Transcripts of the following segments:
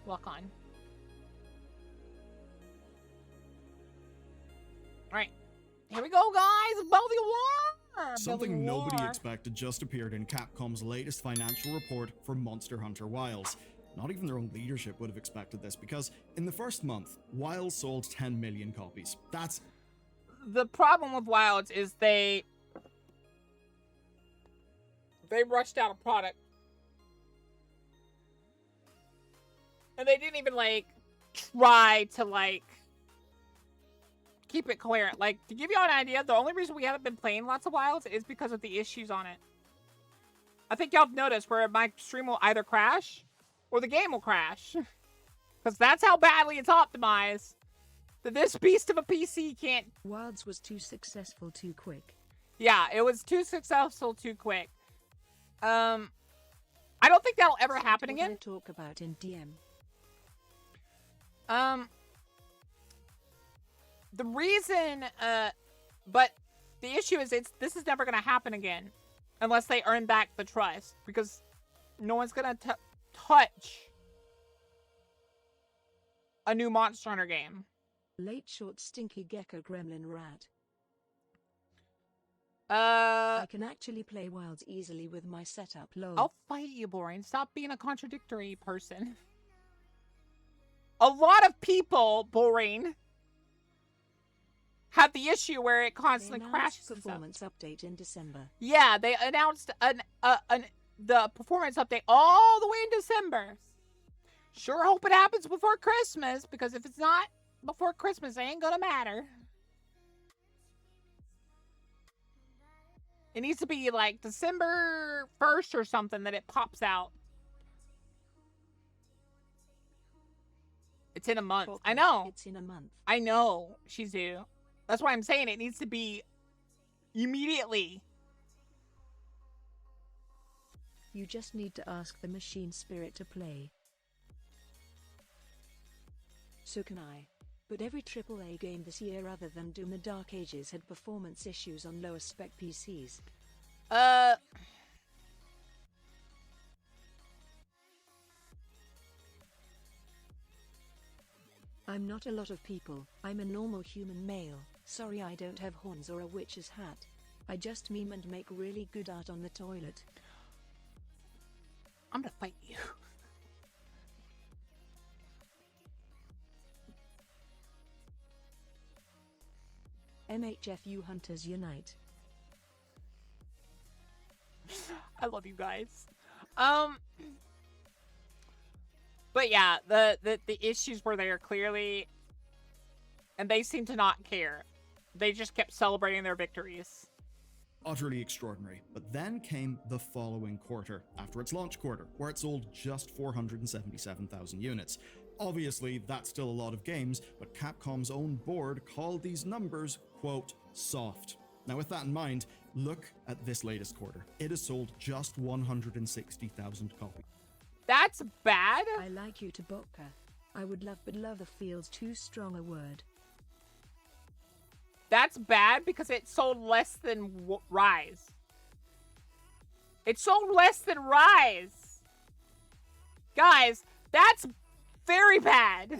Walk on. Alright. Here we go, guys! Bellular! Something nobody expected just appeared in Capcom's latest financial report for Monster Hunter Wilds. Not even their own leadership would have expected this, because in the first month, Wilds sold 10 million copies. That's... The problem with Wilds is they rushed out a product. And they didn't even, like, try to, like, keep it coherent. Like, to give you an idea, the only reason we haven't been playing lots of Wilds is because of the issues on it. I think y'all have noticed where my stream will either crash or the game will crash. Because that's how badly it's optimized. That this beast of a PC can't... Wilds was too successful too quick. Yeah, it was too successful too quick. I don't think that'll ever happen again. Talk about in DM. The reason, but the issue is this is never going to happen again unless they earn back the trust, because no one's going to touch a new Monster Hunter game. Late short stinky gecko gremlin rat. I can actually play Wilds easily with my setup, lol. I'll fight you, Boring. Stop being a contradictory person. A lot of people, Boring, have the issue where it constantly crashes. Performance update in December. Yeah, they announced the performance update all the way in December. Sure hope it happens before Christmas, because if it's not before Christmas, it ain't gonna matter. It needs to be like December 1st or something that it pops out. It's in a month. I know. It's in a month. I know, Shizu. That's why I'm saying it needs to be immediately. You just need to ask the machine spirit to play. So can I. But every AAA game this year other than Doom the Dark Ages had performance issues on lower spec PCs. I'm not a lot of people. I'm a normal human male. Sorry I don't have horns or a witch's hat. I just meme and make really good art on the toilet. I'm gonna fight you. MHFU Hunters Unite. I love you guys. But yeah, the issues were there clearly, and they seem to not care. They just kept celebrating their victories. Utterly extraordinary. But then came the following quarter, after its launch quarter, where it sold just 477,000 units. Obviously, that's still a lot of games, but Capcom's own board called these numbers, quote, soft. Now with that in mind, look at this latest quarter. It has sold just 160,000 copies. That's bad. I like you to Boca. I would love, but love feels too strong a word. That's bad because it sold less than Rise. It sold less than Rise. Guys, that's very bad.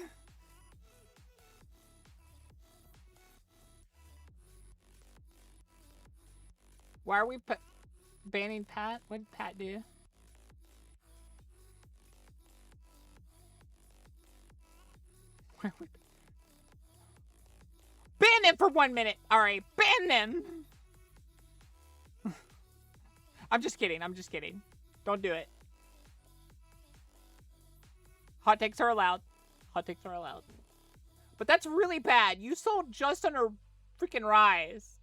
Why are we banning Pat? What did Pat do? Ban them for 1 minute. Alright, ban them. I'm just kidding. I'm just kidding. Don't do it. Hot takes are allowed. Hot takes are allowed. But that's really bad. You sold just under freaking Rise.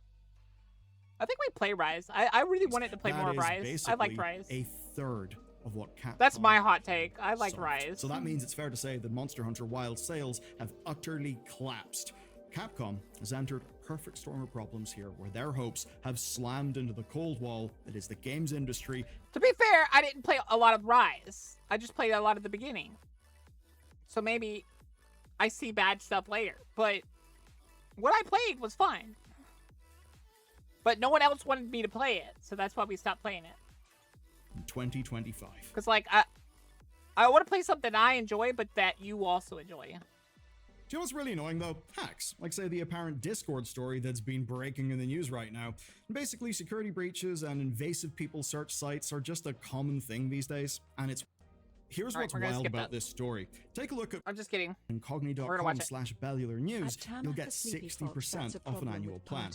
I think we play Rise. I really wanted to play more of Rise. I like Rise. A third of what Capcom... That's my hot take. I like Rise. So that means it's fair to say that Monster Hunter Wilds sales have utterly collapsed. Capcom has entered a perfect storm of problems here, where their hopes have slammed into the cold wall that is the games industry. To be fair, I didn't play a lot of Rise. I just played a lot at the beginning. So maybe I see bad stuff later. But what I played was fine. But no one else wanted me to play it, so that's why we stopped playing it. In 2025. Because, like, I want to play something I enjoy, but that you also enjoy. Do you know what's really annoying though? Hacks, like say the apparent Discord story that's been breaking in the news right now. Basically, security breaches and invasive people search sites are just a common thing these days, and it's... Here's what's wild about this story. Take a look at I'm just kidding. Incogni.com/Bellular News. You'll get 60% off an annual plan.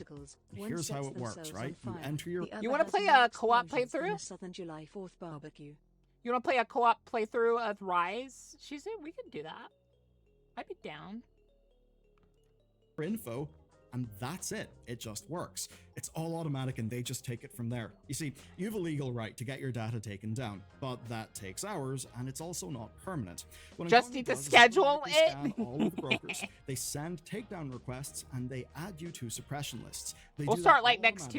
Here's how it works, right? You enter your... You want to play a co-op playthrough? Southern July 4th barbecue. You want to play a co-op playthrough of Rise? She's in. We can do that. I'd be down. info, and that's it. It just works. It's all automatic and they just take it from there. You see, you have a legal right to get your data taken down, but that takes hours and it's also not permanent. What just need to schedule it. All of the brokers, they send takedown requests and they add you to suppression lists. We'll start like next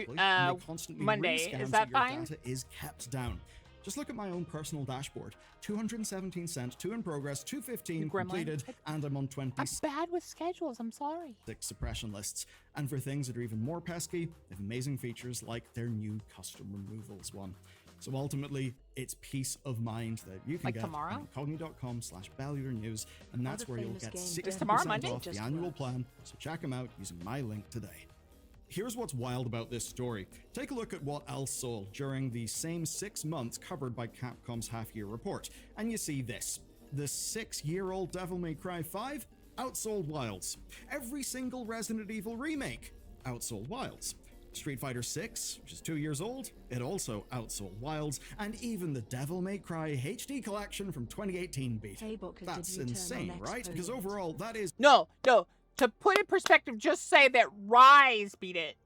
Monday. Is that fine? Data is kept down. Just look at my own personal dashboard. 217 sent, 2 in progress, 215 completed, and I'm on 20. I'm bad with schedules, I'm sorry. 6 suppression lists. And for things that are even more pesky, they have amazing features like their new custom removals one. So ultimately, it's peace of mind that you can get on Incogni.com/Bellular News, and that's where you'll get 60% off the annual plan. So check them out using my link today. Here's what's wild about this story. Take a look at what else sold during the same 6 months covered by Capcom's half-year report, and you see this. The 6-year-old Devil May Cry 5 outsold Wilds. Every single Resident Evil remake outsold Wilds. Street Fighter 6, which is 2 years old, it also outsold Wilds, and even the Devil May Cry HD collection from 2018 beat. That's insane, right? Because overall, that is... No. To put in perspective, just say that Rise beat it.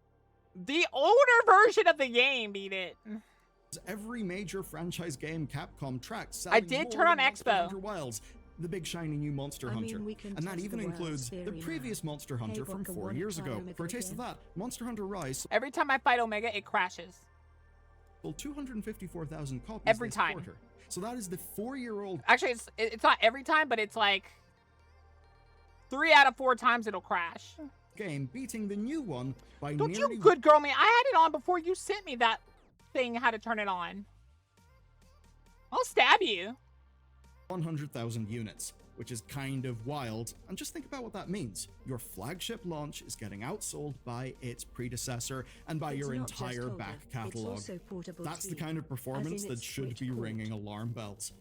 The older version of the game beat it. Every major franchise game Capcom tracked. I did turn on Expo. Wilds, the big shiny new Monster Hunter. And that even includes the previous Monster Hunter from 4 years ago. For a taste of that, Monster Hunter Rise. Every time I fight Omega, it crashes. Well, 254,000 copies every this time. Quarter. So that is the 4-year-old. Actually, it's not every time, but it's like 3 out of 4 times it'll crash. Game beating the new one by Don't you good girl me. I had it on before you sent me that thing how to turn it on. I'll stab you. 100,000 units, which is kind of wild. And just think about what that means. Your flagship launch is getting outsold by its predecessor and by your entire back catalog. That's the kind of performance that should be ringing alarm bells.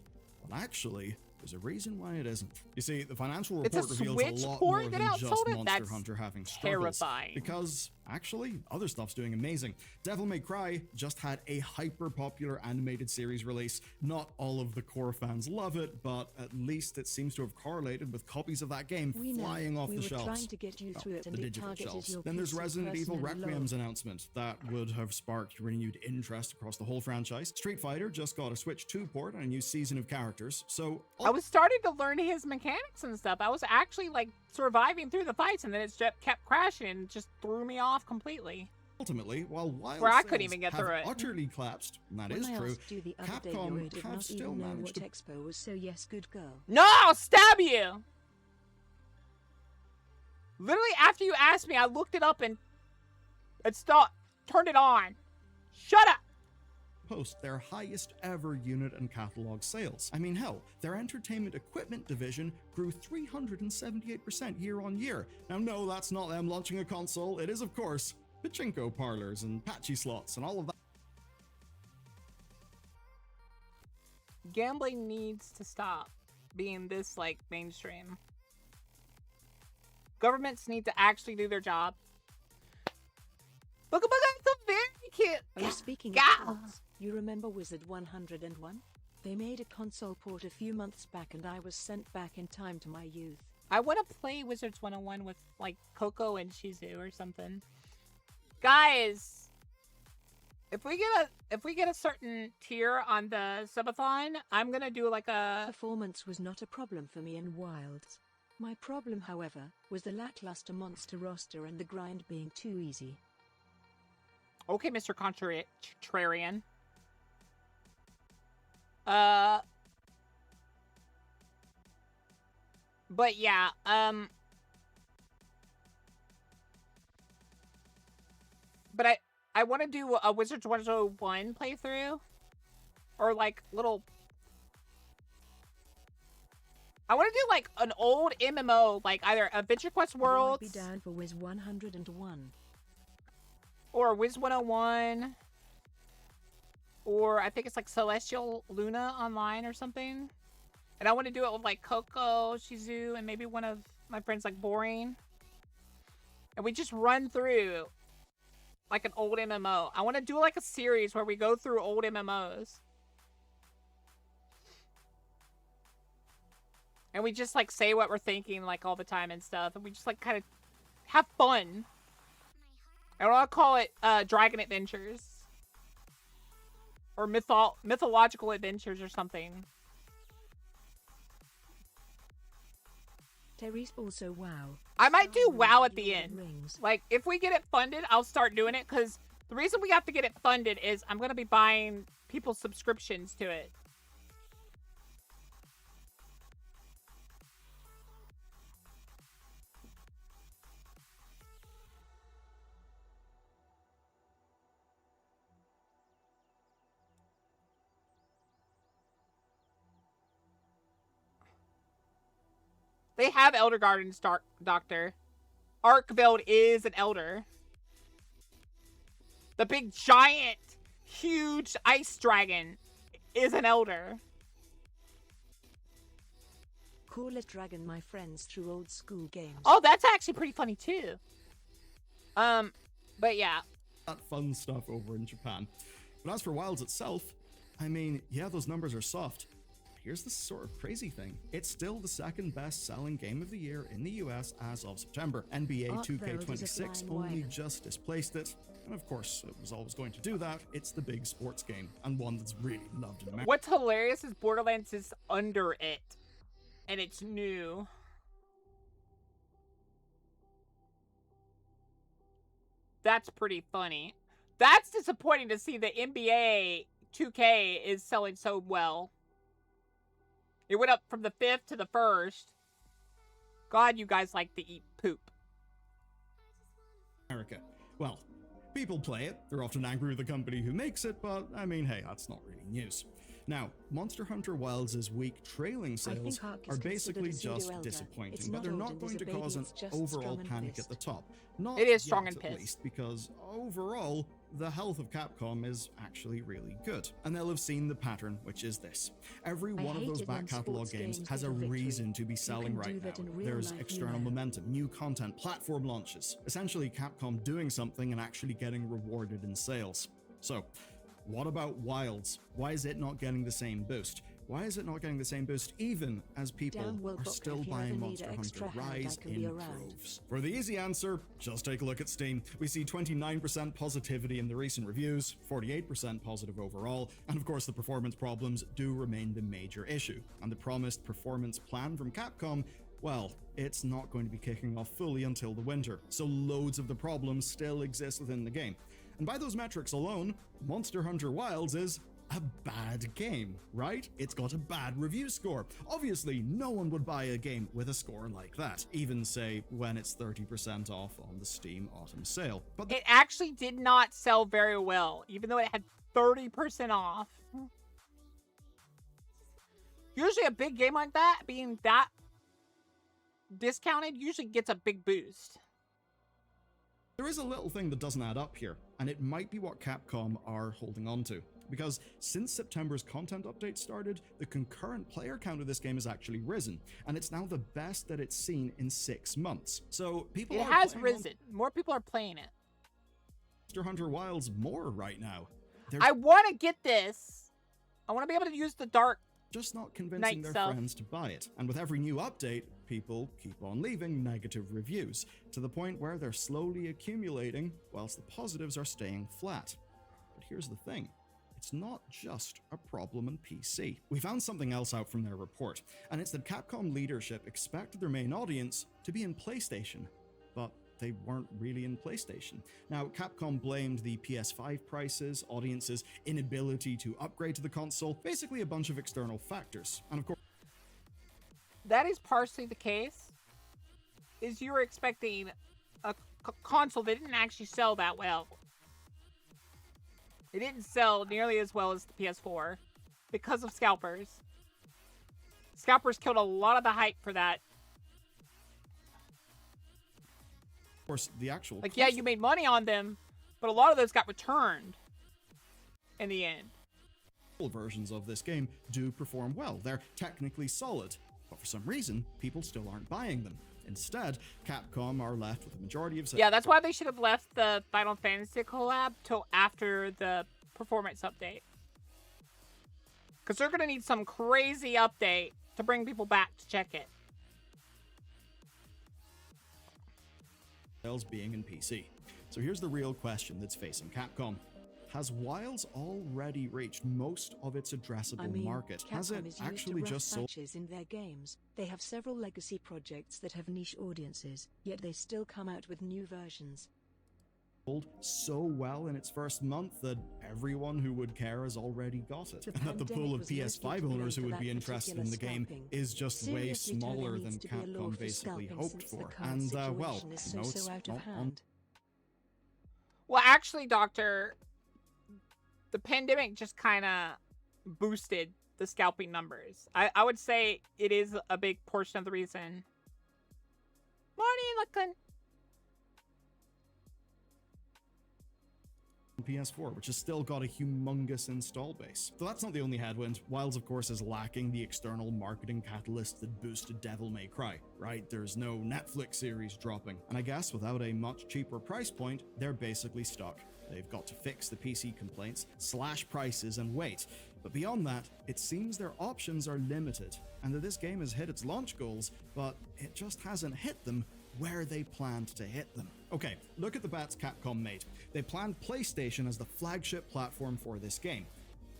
Well, actually, there's a reason why it isn't. You see, the financial report reveals a lot more than just Monster Hunter having struggles. Terrifying. Because, actually, other stuff's doing amazing. Devil May Cry just had a hyper-popular animated series release. Not all of the core fans love it, but at least it seems to have correlated with copies of that game flying off the shelves. Trying to get you through it and the digital shelves. Then there's Resident Evil Requiem's announcement that would have sparked renewed interest across the whole franchise. Street Fighter just got a Switch 2 port and a new season of characters, so... I was starting to learn his mechanics and stuff. I was actually like surviving through the fights, and then it just kept crashing and just threw me off completely. Ultimately, while Wild I couldn't even get through it. Utterly collapsed, and that is true, Capcom have still managed to... Expo was, so yes, good girl. No, I'll stab you! Literally, after you asked me, I looked it up and turned it on. Shut up! Post their highest ever unit and catalog sales. I mean, hell, their entertainment equipment division grew 378% year on year. Now, no, that's not them launching a console. It is, of course, pachinko parlors and patchy slots and all of that. Gambling needs to stop being this, like, mainstream. Governments need to actually do their job. Booga Booga, so very cute. Are you speaking of ports? You remember Wizard 101? They made a console port a few months back and I was sent back in time to my youth. I want to play Wizards 101 with, like, Coco and Shizu or something. Guys, if we get a certain tier on the subathon, I'm gonna do like a... Performance was not a problem for me in Wilds. My problem, however, was the lackluster monster roster and the grind being too easy. Okay, Mr. Contrarian. But yeah, but I want to do a Wizards 101 playthrough, or like little I want to do like an old MMO, like either Adventure Quest I'd Worlds be down for Wiz 101. or Wiz 101, or I think it's like Celestial Luna Online or something. And I want to do it with like Coco, Shizu, and maybe one of my friends like Boring. And we just run through like an old MMO. I want to do like a series where we go through old MMOs. And we just like say what we're thinking like all the time and stuff. And we just like kind of have fun. I want to call it Dragon Adventures. Or Mythological Adventures or something. Terry's also WoW. I might do Star Wars WoW at and the Lord of end. Rings. Like, if we get it funded, I'll start doing it. Because the reason we have to get it funded is I'm going to be buying people's subscriptions to it. They have Elder Gardens, Doctor. Arkveld is an elder. The big giant, huge ice dragon is an elder. Coolest dragon my friends through old school games. Oh, that's actually pretty funny too. But yeah. That fun stuff over in Japan. But as for Wilds itself, I mean, yeah, those numbers are soft. Here's the sort of crazy thing. It's still the second best selling game of the year in the US as of September. NBA Arkveld is a 2K26 flying only wyvern. just displaced it. And of course, it was always going to do that. It's the big sports game, and one that's really loved in America. What's hilarious is Borderlands is under it. And it's new. That's pretty funny. That's disappointing to see the NBA 2K is selling so well. It went up from the 5th to the 1st. God, you guys like to eat poop. America. Well, people play it. They're often angry with the company who makes it, but I mean, hey, that's not really news. Now, Monster Hunter Wilds' weak trailing sales Ark is are considered basically a just pseudo-elder. disappointing, It's but not they're old not and going is to a baby, cause an it's just overall strong and panic at pissed. the top. Not It is strong yet, and at pissed. least, because overall, the health of Capcom is actually really good. And they'll have seen the pattern, which is this. Every I one of those hated when back catalog sports games games has get a a victory. reason to be You selling can do right that now. in real There's life, external you know. momentum, new content, platform launches. Essentially, Capcom doing something and actually getting rewarded in sales. So, what about Wilds? Why is it not getting the same boost? Why is it not getting the same boost even as people Damn, well, are Doctor, still if you buying ever need Monster an extra Hunter hand, I Rise can be in around. droves? For the easy answer, just take a look at Steam. We see 29% positivity in the recent reviews, 48% positive overall, and of course the performance problems do remain the major issue. And the promised performance plan from Capcom, well, it's not going to be kicking off fully until the winter, so loads of the problems still exist within the game. And by those metrics alone, Monster Hunter Wilds is a bad game, right? It's got a bad review score. Obviously, no one would buy a game with a score like that, even say when it's 30% off on the Steam Autumn sale. But It actually did not sell very well, even though it had 30% off. Usually a big game like that, being that discounted, usually gets a big boost. there is a little thing that doesn't add up here, and it might be what Capcom are holding on to. Because since September's content update started, the concurrent player count of this game has actually risen, and it's now the best that it's seen in 6 months. So people It are has playing risen. More people are playing it. Monster Hunter Wilds more right now. They're I want to get this. I want to be able to use the dark. just not convincing Night their stuff. friends to buy it. And with every new update, people keep on leaving negative reviews, to the point where they're slowly accumulating, whilst the positives are staying flat. But here's the thing. It's not just a problem on PC. We found something else out from their report, and it's that Capcom leadership expected their main audience to be in PlayStation, but they weren't really in PlayStation. Now, Capcom blamed the PS5 prices, audiences' inability to upgrade to the console, basically a bunch of external factors. And of course, That is partially the case. Is you were expecting a console that didn't actually sell that well. It didn't sell nearly as well as the PS4 because of scalpers. Scalpers killed a lot of the hype for that. Of course, the actual Like, yeah, you made money on them, but a lot of those got returned in the end. versions of this game do perform well. They're technically solid, but for some reason, people still aren't buying them. Instead, Capcom are left with the majority of... Yeah, that's why they should have left the Final Fantasy collab till after the performance update. Because they're going to need some crazy update to bring people back to check it. Sales being in PC. So here's the real question that's facing Capcom. Has Wilds already reached most of its addressable market? Has it actually just sold in their games? They have several legacy projects that have niche audiences, yet they still come out with new versions. So well in its first month that everyone who would care has already got it, and that the pool of PS5 owners who would be interested in the game is just way smaller than Capcom basically hoped for. And well, no, it's not on. Well, actually, Doctor, the pandemic just kind of boosted the scalping numbers. I would say it is a big portion of the reason. Morning, Lachlan. PS4, which has still got a humongous install base. Though that's not the only headwind. Wilds, of course, is lacking the external marketing catalyst that boosted Devil May Cry, right? There's no Netflix series dropping. And I guess without a much cheaper price point, they're basically stuck. They've got to fix the PC complaints, slash prices, and wait. But beyond that, it seems their options are limited, and that this game has hit its launch goals, but it just hasn't hit them where they planned to hit them. Okay, look at the bets Capcom made. They planned PlayStation as the flagship platform for this game.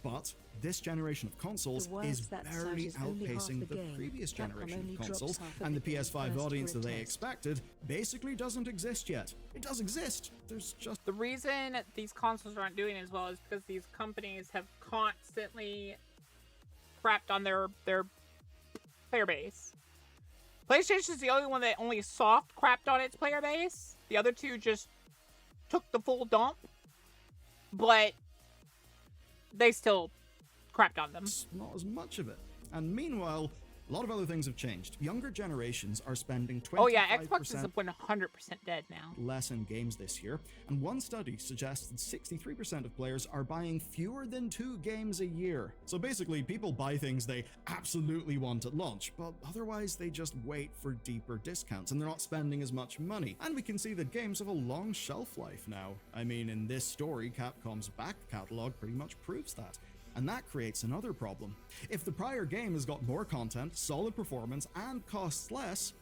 But this generation of consoles is barely outpacing the previous generation of consoles, and the PS5 audience that they expected basically doesn't exist yet. It does exist, there's just... The reason these consoles aren't doing as well is because these companies have constantly crapped on their player base. PlayStation is the only one that only soft crapped on its player base. The other two just took the full dump, but they still crapped on them. Not as much of it. And meanwhile, a lot of other things have changed. Younger generations are spending 25% oh yeah, Xbox is 100% dead now. Less in games this year, and one study suggests that 63% of players are buying fewer than 2 games a year. So basically, people buy things they absolutely want at launch, but otherwise they just wait for deeper discounts, and they're not spending as much money. And we can see that games have a long shelf life now. I mean, in this story, Capcom's back catalog pretty much proves that. And that creates another problem. If the prior game has got more content, solid performance, and costs less,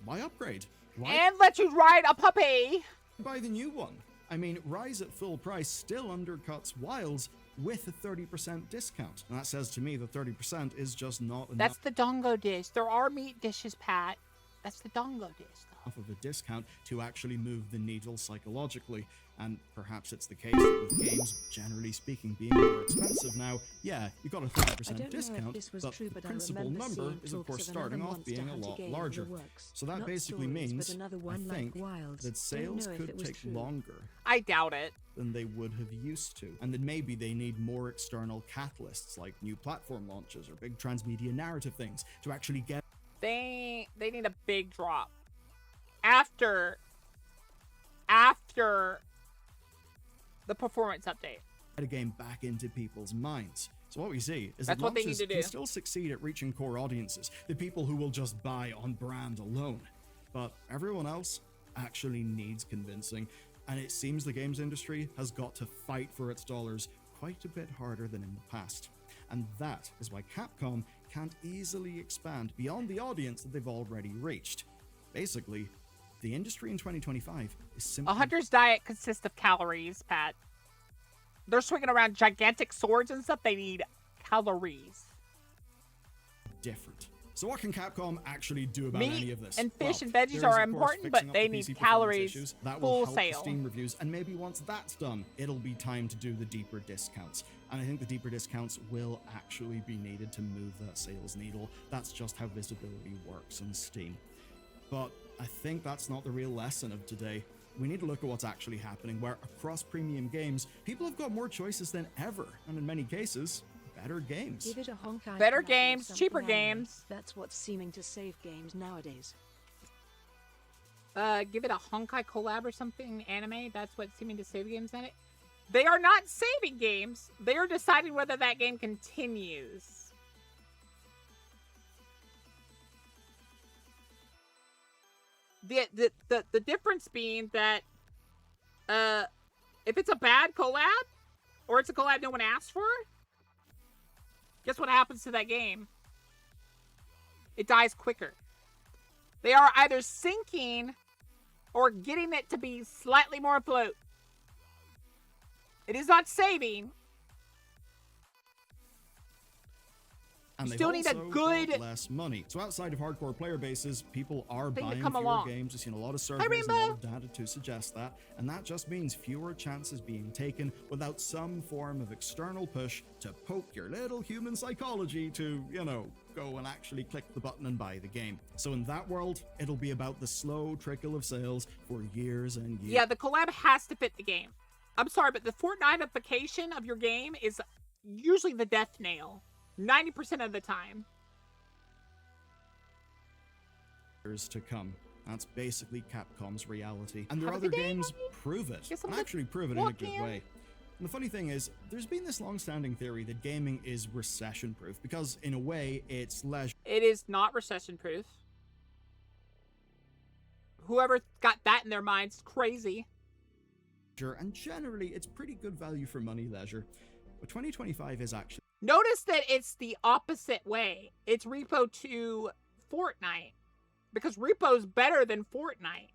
why upgrade? Why and let you ride a puppy? Buy the new one. I mean, Rise at full price still undercuts Wilds with a 30% discount. And that says to me that 30% is just not enough. That's the dongo dish. There are meat dishes, Pat. That's the dongo dish, though. Of a discount to actually move the needle psychologically. And perhaps it's the case that with games, generally speaking, being more expensive now, yeah, you got a 30% discount, but the principal number is of course starting off being a lot larger. So that basically means, I think, that sales could take longer. I doubt it. Than they would have used to. And that maybe they need more external catalysts like new platform launches or big transmedia narrative things to actually get... They need a big drop. After the performance update. Get a game back into people's minds. So what we see is that launches can still succeed at reaching core audiences, the people who will just buy on brand alone. But everyone else actually needs convincing, and it seems the games industry has got to fight for its dollars quite a bit harder than in the past. And that is why Capcom can't easily expand beyond the audience that they've already reached. Basically, the industry in 2025 is simply... A hunter's diet consists of calories, Pat. They're swinging around gigantic swords and stuff. They need calories. Different. So what can Capcom actually do about any of this? Meat and fish and veggies are important, but they need calories. That will help the Steam reviews, and maybe once that's done, it'll be time to do the deeper discounts. And I think the deeper discounts will actually be needed to move that sales needle. That's just how visibility works on Steam. But I think that's not the real lesson of today. We need to look at what's actually happening, where across premium games, people have got more choices than ever, and in many cases, better games. Give it a honkai. Better collab or games, something cheaper anime. games. That's what's seeming to save games nowadays. Give it a Honkai collab or something anime. That's what's seeming to save games in it. They are not saving games. They are deciding whether that game continues. The difference being that if it's a bad collab or it's a collab no one asked for, guess what happens to that game? It dies quicker. They are either sinking or getting it to be slightly more afloat. It is not saving. And You they've still need a also good- got less money. So outside of hardcore player bases, people are Thing to buying come fewer along. games. We've seen a lot of surveys and a lot of data to suggest that. And that just means fewer chances being taken without some form of external push to poke your little human psychology to, you know, go and actually click the button and buy the game. So in that world, it'll be about the slow trickle of sales for years and years. Yeah, the collab has to fit the game. I'm sorry, but the Fortnite-ification of your game is usually the death nail. 90% of the time. To come. That's basically Capcom's reality. And their Have a other good day, games buddy. prove it. Guess I'm And gonna actually prove it in a walk good in. way. And the funny thing is, there's been this long-standing theory that gaming is recession-proof because, in a way, it's leisure It is not recession-proof. Whoever got that in their minds is crazy. and generally it's pretty good value for money leisure. But 2025 is actually Notice that it's the opposite way. It's repo to Fortnite. Because repo's better than Fortnite.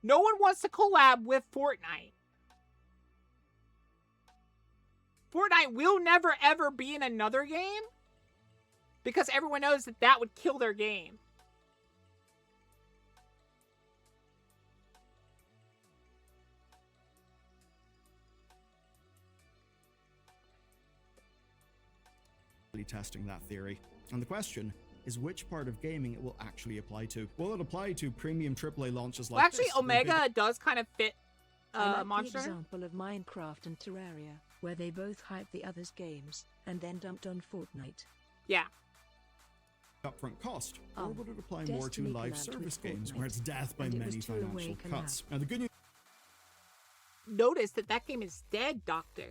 No one wants to collab with Fortnite. Fortnite will never ever be in another game. Because everyone knows that that would kill their game. testing that theory. And the question is which part of gaming it will actually apply to. Will it apply to premium AAA launches like Well, actually, this? They're Omega does kind of fit I like Monster. the example of Minecraft and Terraria, where they both hyped the other's games, and then dumped on Fortnite. Yeah. upfront cost, or would it apply more to Destiny live collabed service with games Fortnite, where it's death by and it was many two away financial collab. cuts? Now the good news Notice that that game is dead, Doctor.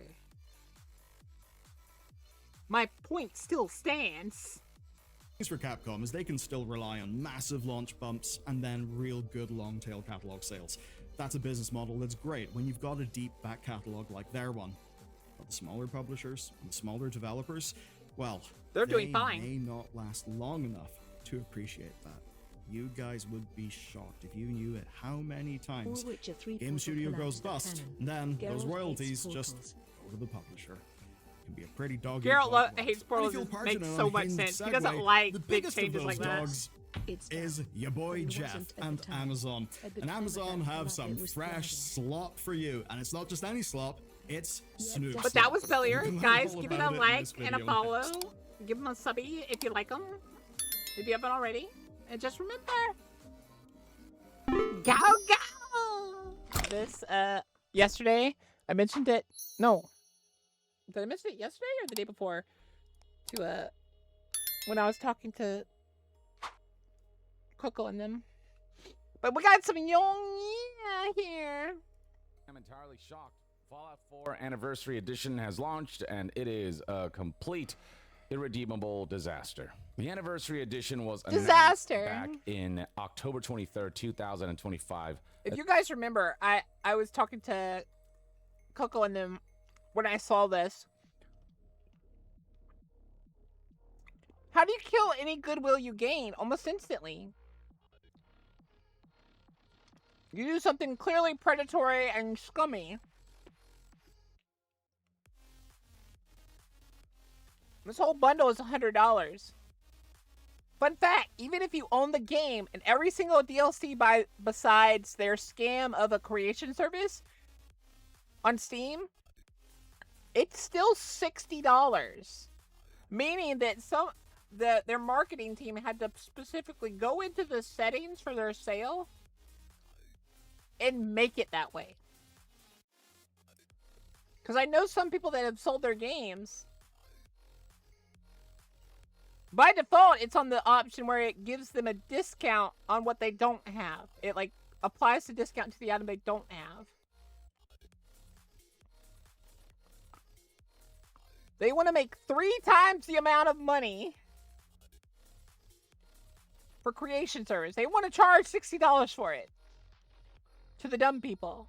My point still stands. for Capcom is they can still rely on massive launch bumps and then real good long tail catalog sales. That's a business model that's great when you've got a deep back catalog like their one. But the smaller publishers and the smaller developers, well, They're doing fine. They may not last long enough to appreciate that. You guys would be shocked if you knew it how many times Or Witcher 3 game portal studio goes collapsed bust, canon. and then those Geralt royalties hates just portals. go to the publisher. It can be a pretty dog. Geralt hates portals. Makes so much sense. He doesn't like the big biggest changes of like those that. dogs It's is down. your boy It Jeff wasn't at the and time. Amazon. At the And time of Amazon that have collab, some it was fresh thriving. slop for you, and it's not just any slop. It's SNUB. But that was slop. Bellular. You can learn Guys, all give it about a in like this and a video follow. next. Give them a subby if you like them. If you haven't already. And just remember. Go, go! This, yesterday, I mentioned it. No. Did I mention it yesterday or the day before? To, when I was talking to Coco and them. But we got some YongYea here. I'm entirely shocked. Fallout 4 Anniversary Edition has launched, and it is a complete irredeemable disaster. The Anniversary Edition was announced Disaster. back in October 23rd, 2025. If you guys remember, I was talking to Coco and them when I saw this. How do you kill any goodwill you gain almost instantly? You do something clearly predatory and scummy. This whole bundle is $100. Fun fact, even if you own the game and every single DLC besides their scam of a creation service on Steam, it's still $60. Meaning that their marketing team had to specifically go into the settings for their sale and make it that way. Because I know some people that have sold their games By default, it's on the option where it gives them a discount on what they don't have. It, like, applies the discount to the item they don't have. They want to make 3 times the amount of money for creation service. They want to charge $60 for it to the dumb people.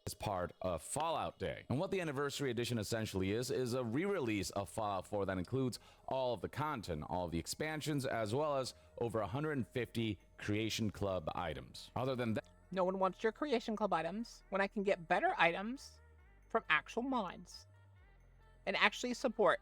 As part of Fallout Day. And what the Anniversary Edition essentially is a re-release of Fallout 4 that includes all of the content, all of the expansions, as well as over 150 Creation Club items. Other than that, no one wants your Creation Club items when I can get better items from actual mods and actually support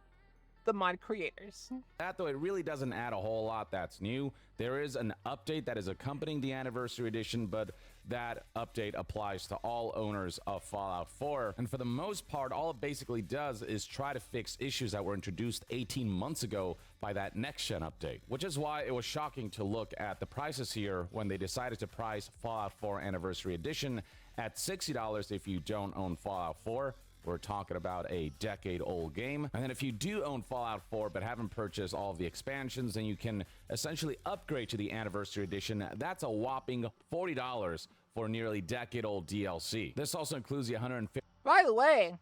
the mod creators. That, though, it really doesn't add a whole lot that's new. There is an update that is accompanying the Anniversary Edition, but that update applies to all owners of Fallout 4. And for the most part, all it basically does is try to fix issues that were introduced 18 months ago by that next-gen update, which is why it was shocking to look at the prices here when they decided to price Fallout 4 Anniversary Edition at $60 if you don't own Fallout 4. We're talking about a decade-old game. And then if you do own Fallout 4 but haven't purchased all of the expansions, then you can essentially upgrade to the Anniversary Edition. That's a whopping $40 for nearly decade-old DLC. This also includes the 150. By the way,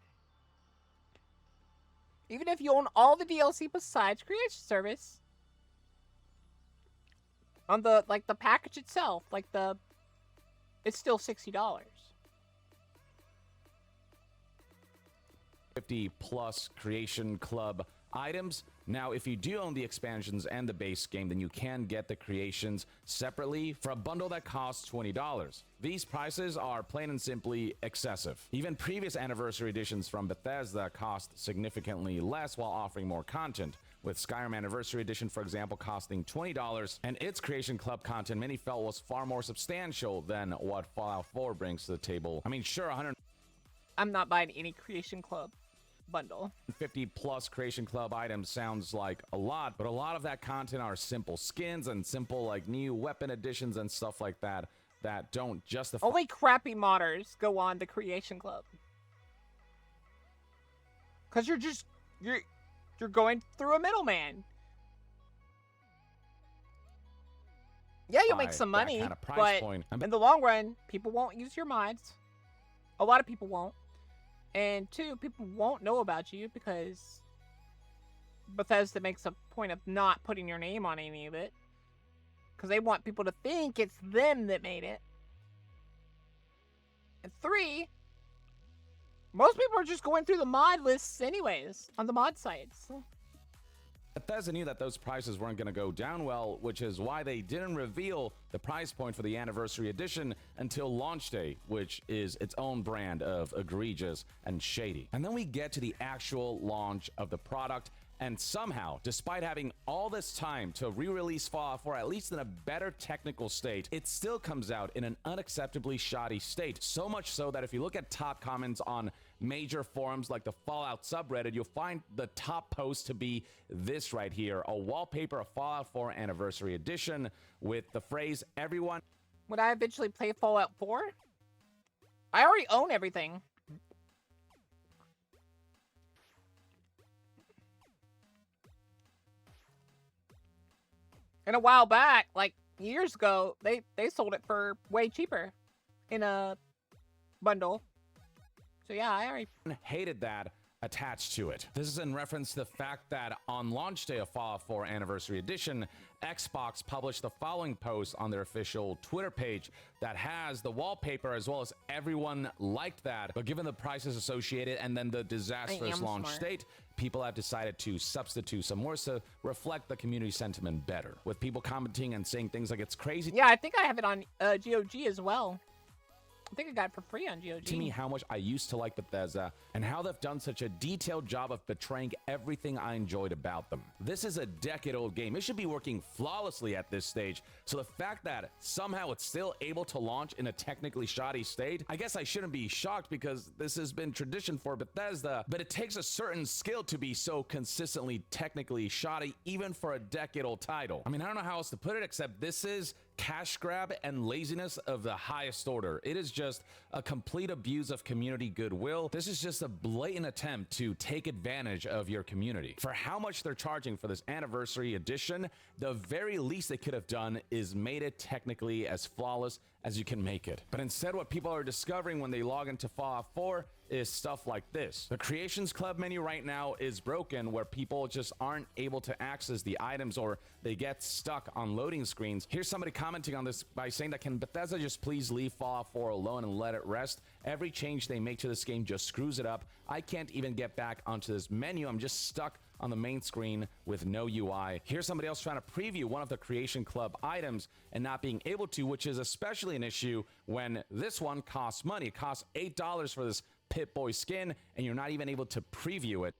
even if you own all the DLC besides Creation Service, on the, like, the package itself, like it's still $60. 50 plus Creation Club items. Now, if you do own the expansions and the base game, then you can get the creations separately for a bundle that costs $20. These prices are plain and simply excessive. Even previous Anniversary Editions from Bethesda cost significantly less while offering more content, with Skyrim Anniversary Edition, for example, costing $20, and its Creation Club content many felt was far more substantial than what Fallout 4 brings to the table. I mean, sure, I'm not buying any Creation Club bundle. 50 plus Creation Club items sounds like a lot, but a lot of that content are simple skins and simple, like, new weapon additions and stuff like that that don't justify. Only crappy modders go on the Creation Club. Cause you're going through a middleman. Yeah, you'll make some money, kind of price but point. in the long run, people won't use your mods. A lot of people won't. And 2, people won't know about you because Bethesda makes a point of not putting your name on any of it. Because they want people to think it's them that made it. And 3, most people are just going through the mod lists anyways, on the mod sites. Bethesda knew that those prices weren't going to go down well, which is why they didn't reveal the price point for the Anniversary Edition until launch day, which is its own brand of egregious and shady. And then we get to the actual launch of the product, and somehow, despite having all this time to re-release Fallout 4 at least in a better technical state, it still comes out in an unacceptably shoddy state. So much so that if you look at top comments on major forums like the Fallout subreddit, you'll find the top post to be this right here, a wallpaper of Fallout 4 Anniversary Edition with the phrase, everyone. Would I eventually play Fallout 4? I already own everything. And a while back, like years ago, they sold it for way cheaper in a bundle. So yeah, I already hated that attached to it. This is in reference to the fact that on launch day of Fallout 4 Anniversary Edition, Xbox published the following post on their official Twitter page that has the wallpaper as well as everyone liked that, but given the prices associated and then the disastrous launch state, people have decided to substitute some words to reflect the community sentiment better, with people commenting and saying things like it's crazy. Yeah, I think I have it on GOG as well. I think I got it for free on GOG. To me, how much I used to like Bethesda and how they've done such a detailed job of betraying everything I enjoyed about them. This is a decade-old game. It should be working flawlessly at this stage. So the fact that somehow it's still able to launch in a technically shoddy state, I guess I shouldn't be shocked because this has been tradition for Bethesda, but it takes a certain skill to be so consistently technically shoddy even for a decade-old title. I mean, I don't know how else to put it except this is cash grab and laziness of the highest order. It is just a complete abuse of community goodwill. This is just a blatant attempt to take advantage of your community. For how much they're charging for this anniversary edition, the very least they could have done is made it technically as flawless as you can make it. But instead, what people are discovering when they log into Fallout 4 is stuff like this. The Creations Club menu right now is broken, where people just aren't able to access the items, or they get stuck on loading screens. Here's somebody commenting on this by saying that, can Bethesda just please leave Fallout 4 alone and let it rest? Every change they make to this game just screws it up. I can't even get back onto this menu. I'm just stuck on the main screen with no UI. Here's somebody else trying to preview one of the Creation Club items and not being able to, which is especially an issue when this one costs money. It costs $8 for this Pip-Boy skin, and you're not even able to preview it.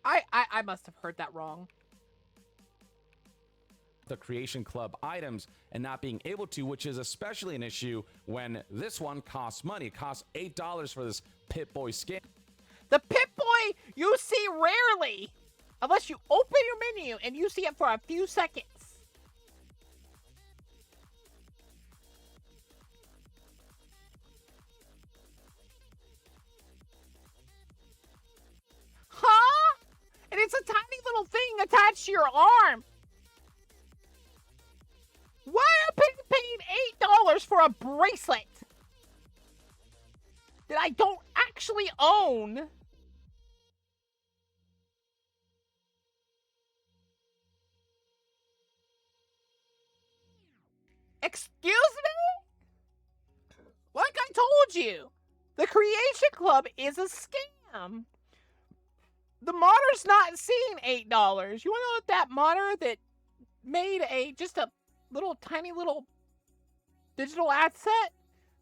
I must have heard that wrong. The Creation Club items and not being able to, which is especially an issue when this one costs money. It costs $8 for this Pip-Boy skin. The Pip-Boy you see rarely, unless you open your menu and you see it for a few seconds. Huh? And it's a tiny little thing attached to your arm. Why am I paying $8 for a bracelet that I don't actually own? Excuse me? Like I told you, the Creation Club is a scam. The modder's not seeing $8. You want to know what that modder that made just a tiny little digital asset?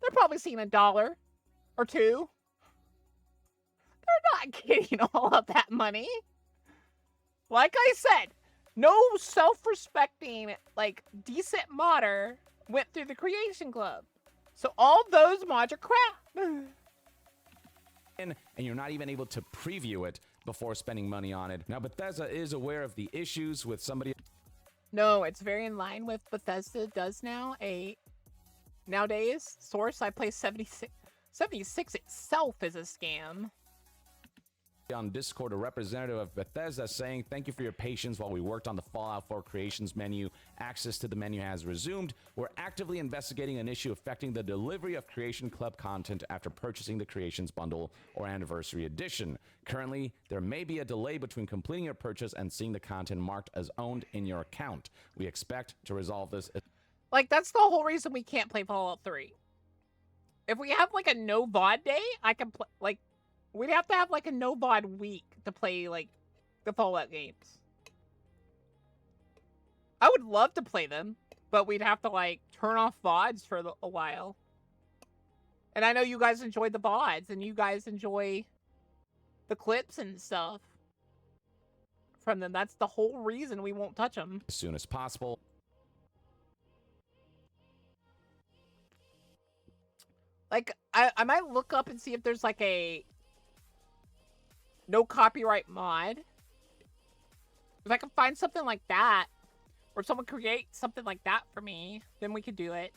They're probably seeing $1 or $2. They're not getting all of that money. Like I said, no self-respecting, decent modder went through the Creation Club. So all those mods are crap. And you're not even able to preview it before spending money on it. Now, Bethesda is aware of the issues with somebody. No, it's very in line with Bethesda does now. Nowadays, source, I play 76. 76 itself is a scam. On Discord, a representative of Bethesda saying, thank you for your patience while we worked on the Fallout 4 Creations menu. Access to the menu has resumed. We're actively investigating an issue affecting the delivery of Creation Club content after purchasing the Creations Bundle or Anniversary Edition. Currently, there may be a delay between completing your purchase and seeing the content marked as owned in your account. We expect to resolve this. That's the whole reason we can't play Fallout 3. If we have a no VOD day, I can play we'd have to have a no VOD week to play the Fallout games. I would love to play them, but we'd have to turn off VODs for a while. And I know you guys enjoy the VODs and you guys enjoy the clips and stuff from them. That's the whole reason we won't touch them. As soon as possible. I might look up and see if there's a no copyright mod. If I can find something like that, or if someone creates something like that for me, then we could do it.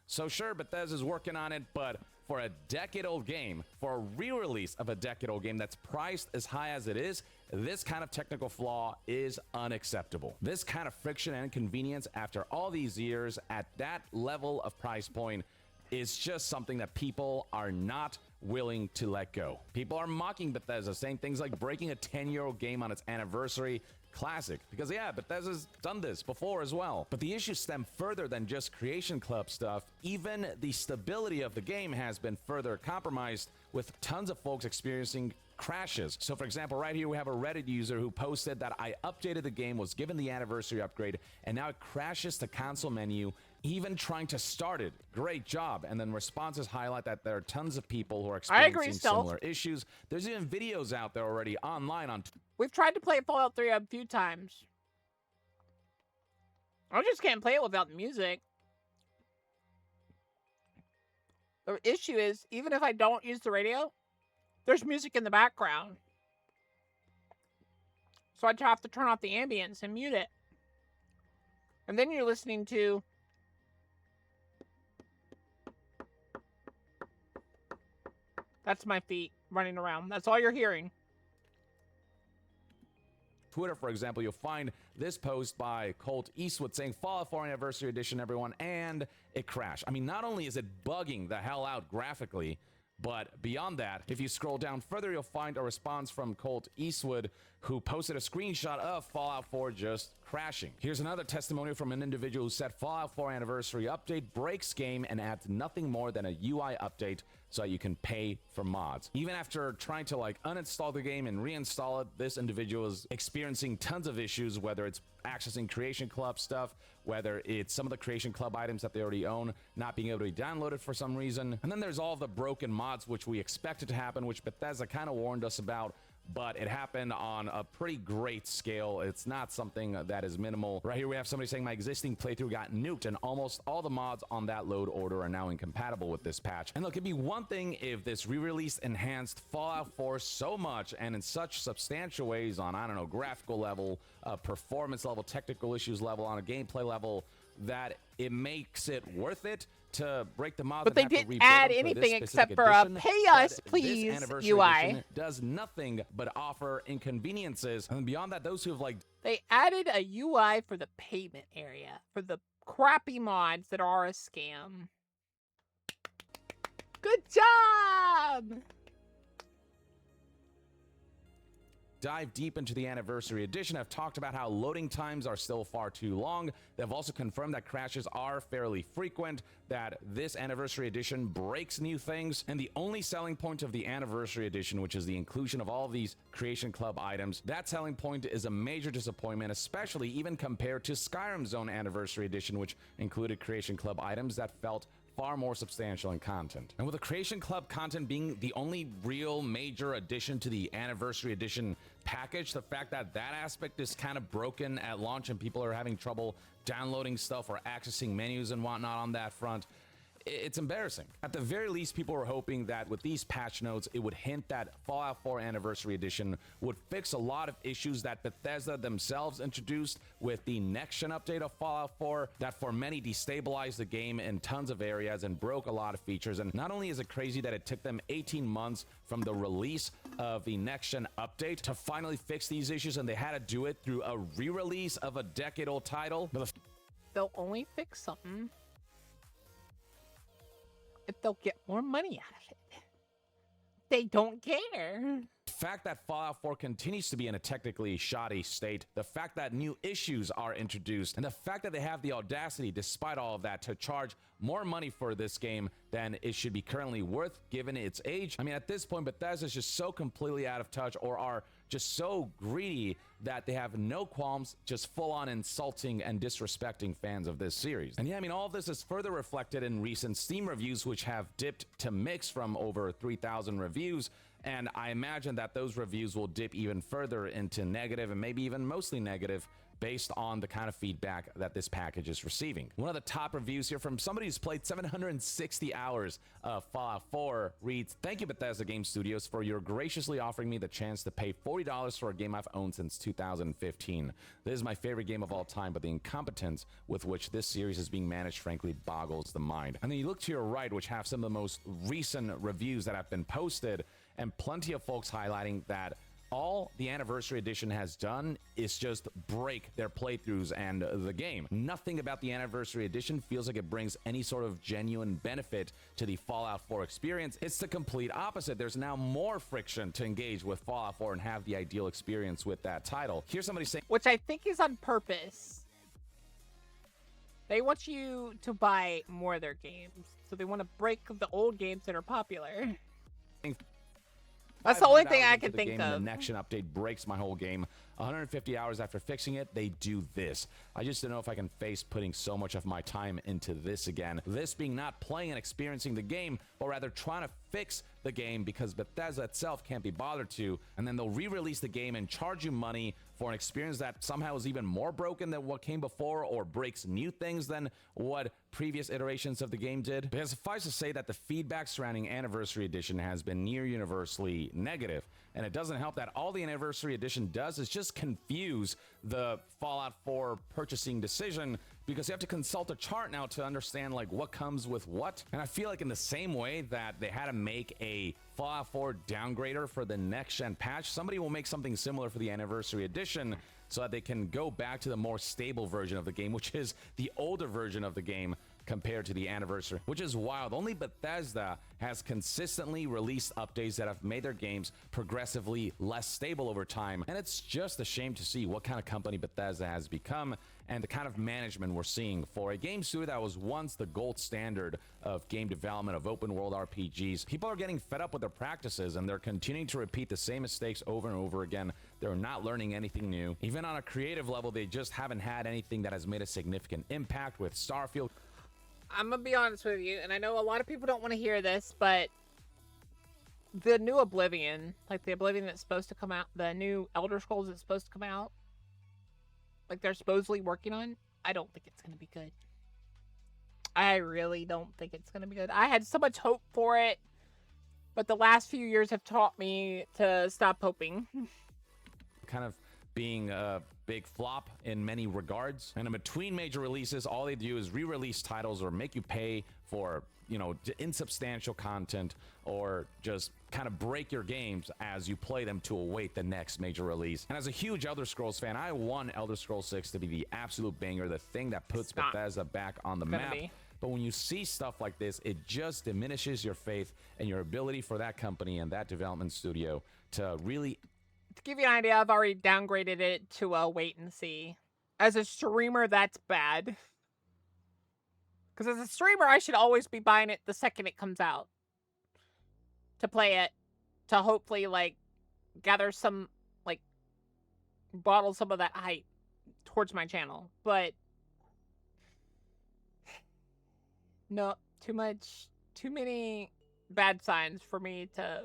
So sure, Bethesda's working on it, but for a decade-old game, for a re-release of a decade-old game that's priced as high as it is, this kind of technical flaw is unacceptable. This kind of friction and inconvenience after all these years at that level of price point is just something that people are not willing to let go. People are mocking Bethesda, saying things like breaking a 10-year-old game on its anniversary. Classic, because yeah, Bethesda's done this before as well. But the issues stem further than just Creation Club stuff. Even the stability of the game has been further compromised, with tons of folks experiencing crashes. So for example, right here we have a Reddit user who posted that I updated the game, was given the anniversary upgrade, and now it crashes the console menu even trying to start it. Great job. And then responses highlight that there are tons of people who are experiencing similar issues. There's even videos out there already online on We've tried to play Fallout 3 a few times. I just can't play it without the music. The issue is, even if I don't use the radio, there's music in the background. So I'd have to turn off the ambience and mute it. And then you're listening to... That's my feet running around. That's all you're hearing. Twitter, for example, you'll find this post by Colt Eastwood saying, Fallout 4 Anniversary Edition, everyone, and it crashed. I mean, not only is it bugging the hell out graphically, but beyond that, if you scroll down further, you'll find a response from Colt Eastwood, who posted a screenshot of Fallout 4 just crashing. Here's another testimonial from an individual who said Fallout 4 Anniversary Update breaks game and adds nothing more than a UI update so that you can pay for mods. Even after trying to like uninstall the game and reinstall it, this individual is experiencing tons of issues, whether it's accessing Creation Club stuff, whether it's some of the Creation Club items that they already own not being able to be downloaded for some reason. And then there's all the broken mods, which we expected to happen, which Bethesda kind of warned us about, but it happened on a pretty great scale. It's not something that is minimal. Right here we have somebody saying my existing playthrough got nuked and almost all the mods on that load order are now incompatible with this patch. And look, it'd be one thing if this re-release enhanced Fallout 4 so much and in such substantial ways on, I don't know, graphical level, performance level, technical issues level, on a gameplay level, that it makes it worth it to break the mods. But they didn't add anything except for a pay us please UI. Does nothing but offer inconveniences. And beyond that, those who have like... They added a UI for the payment area, for the crappy mods that are a scam. Good job! Dive deep into the Anniversary Edition. I've talked about how loading times are still far too long. They've also confirmed that crashes are fairly frequent, that this Anniversary Edition breaks new things, and the only selling point of the Anniversary Edition, which is the inclusion of all of these Creation Club items, that selling point is a major disappointment, especially even compared to Skyrim's own Anniversary Edition, which included Creation Club items that felt far more substantial in content. And with the Creation Club content being the only real major addition to the Anniversary Edition package, the fact that that aspect is kind of broken at launch and people are having trouble downloading stuff or accessing menus and whatnot on that front, it's embarrassing. At the very least, people were hoping that with these patch notes, it would hint that Fallout 4 Anniversary Edition would fix a lot of issues that Bethesda themselves introduced with the next-gen update of Fallout 4 that for many destabilized the game in tons of areas and broke a lot of features. And not only is it crazy that it took them 18 months from the release of the next-gen update to finally fix these issues, and they had to do it through a re-release of a decade-old title. They'll only fix something if they'll get more money out of it. They don't care. The fact that Fallout 4 continues to be in a technically shoddy state, the fact that new issues are introduced, and the fact that they have the audacity, despite all of that, to charge more money for this game than it should be currently worth given its age. I mean, at this point, Bethesda is just so completely out of touch, or are just so greedy that they have no qualms just full-on insulting and disrespecting fans of this series. And yeah, I mean, all of this is further reflected in recent Steam reviews, which have dipped to mixed from over 3,000 reviews, and I imagine that those reviews will dip even further into negative and maybe even mostly negative based on the kind of feedback that this package is receiving. One of the top reviews here from somebody who's played 760 hours of Fallout 4 reads, "Thank you, Bethesda Game Studios, for your graciously offering me the chance to pay $40 for a game I've owned since 2015. This is my favorite game of all time, but the incompetence with which this series is being managed frankly boggles the mind." And then you look to your right, which have some of the most recent reviews that have been posted, and plenty of folks highlighting that all the Anniversary Edition has done is just break their playthroughs and the game. Nothing about the Anniversary Edition feels like it brings any sort of genuine benefit to the Fallout 4 experience. It's the complete opposite. There's now more friction to engage with Fallout 4 and have the ideal experience with that title. Here's somebody saying, which I think is on purpose. They want you to buy more of their games, so they want to break the old games that are popular. That's the only thing I can think of. The next-gen update breaks my whole game. 150 hours after fixing it, they do this. I just don't know if I can face putting so much of my time into this again. This being not playing and experiencing the game, but rather trying to fix the game because Bethesda itself can't be bothered to, and then they'll re-release the game and charge you money for an experience that somehow is even more broken than what came before or breaks new things than what previous iterations of the game did. Because suffice to say that the feedback surrounding Anniversary Edition has been near universally negative, and it doesn't help that all the Anniversary Edition does is just just confuse the Fallout 4 purchasing decision, because you have to consult a chart now to understand like what comes with what. And I feel like in the same way that they had to make a Fallout 4 downgrader for the next gen patch, somebody will make something similar for the Anniversary Edition so that they can go back to the more stable version of the game, which is the older version of the game compared to the Anniversary, which is wild. Only Bethesda has consistently released updates that have made their games progressively less stable over time, and it's just a shame to see what kind of company Bethesda has become and the kind of management we're seeing for a game studio that was once the gold standard of game development, of open world RPGs. People are getting fed up with their practices, and they're continuing to repeat the same mistakes over and over again. They're not learning anything new. Even on a creative level, they just haven't had anything that has made a significant impact. With Starfield, I'm gonna be honest with you, and I know a lot of people don't want to hear this, but the new Oblivion, like the Oblivion that's supposed to come out, the new Elder Scrolls that's supposed to come out, like they're supposedly working on, I don't think it's gonna be good. I really don't think it's gonna be good. I had so much hope for it, but the last few years have taught me to stop hoping. kind of being a big flop in many regards. And in between major releases, all they do is re-release titles or make you pay for, you know, insubstantial content, or just kind of break your games as you play them to await the next major release. And as a huge Elder Scrolls fan, I want Elder Scrolls 6 to be the absolute banger, the thing that puts Bethesda back on the map. But when you see stuff like this, it just diminishes your faith and your ability for that company and that development studio to really... To give you an idea, I've already downgraded it to a wait and see. As a streamer, that's bad. Because as a streamer, I should always be buying it the second it comes out. To play it. To hopefully, like, gather some, like, bottle some of that hype towards my channel. But... no, too many bad signs for me to...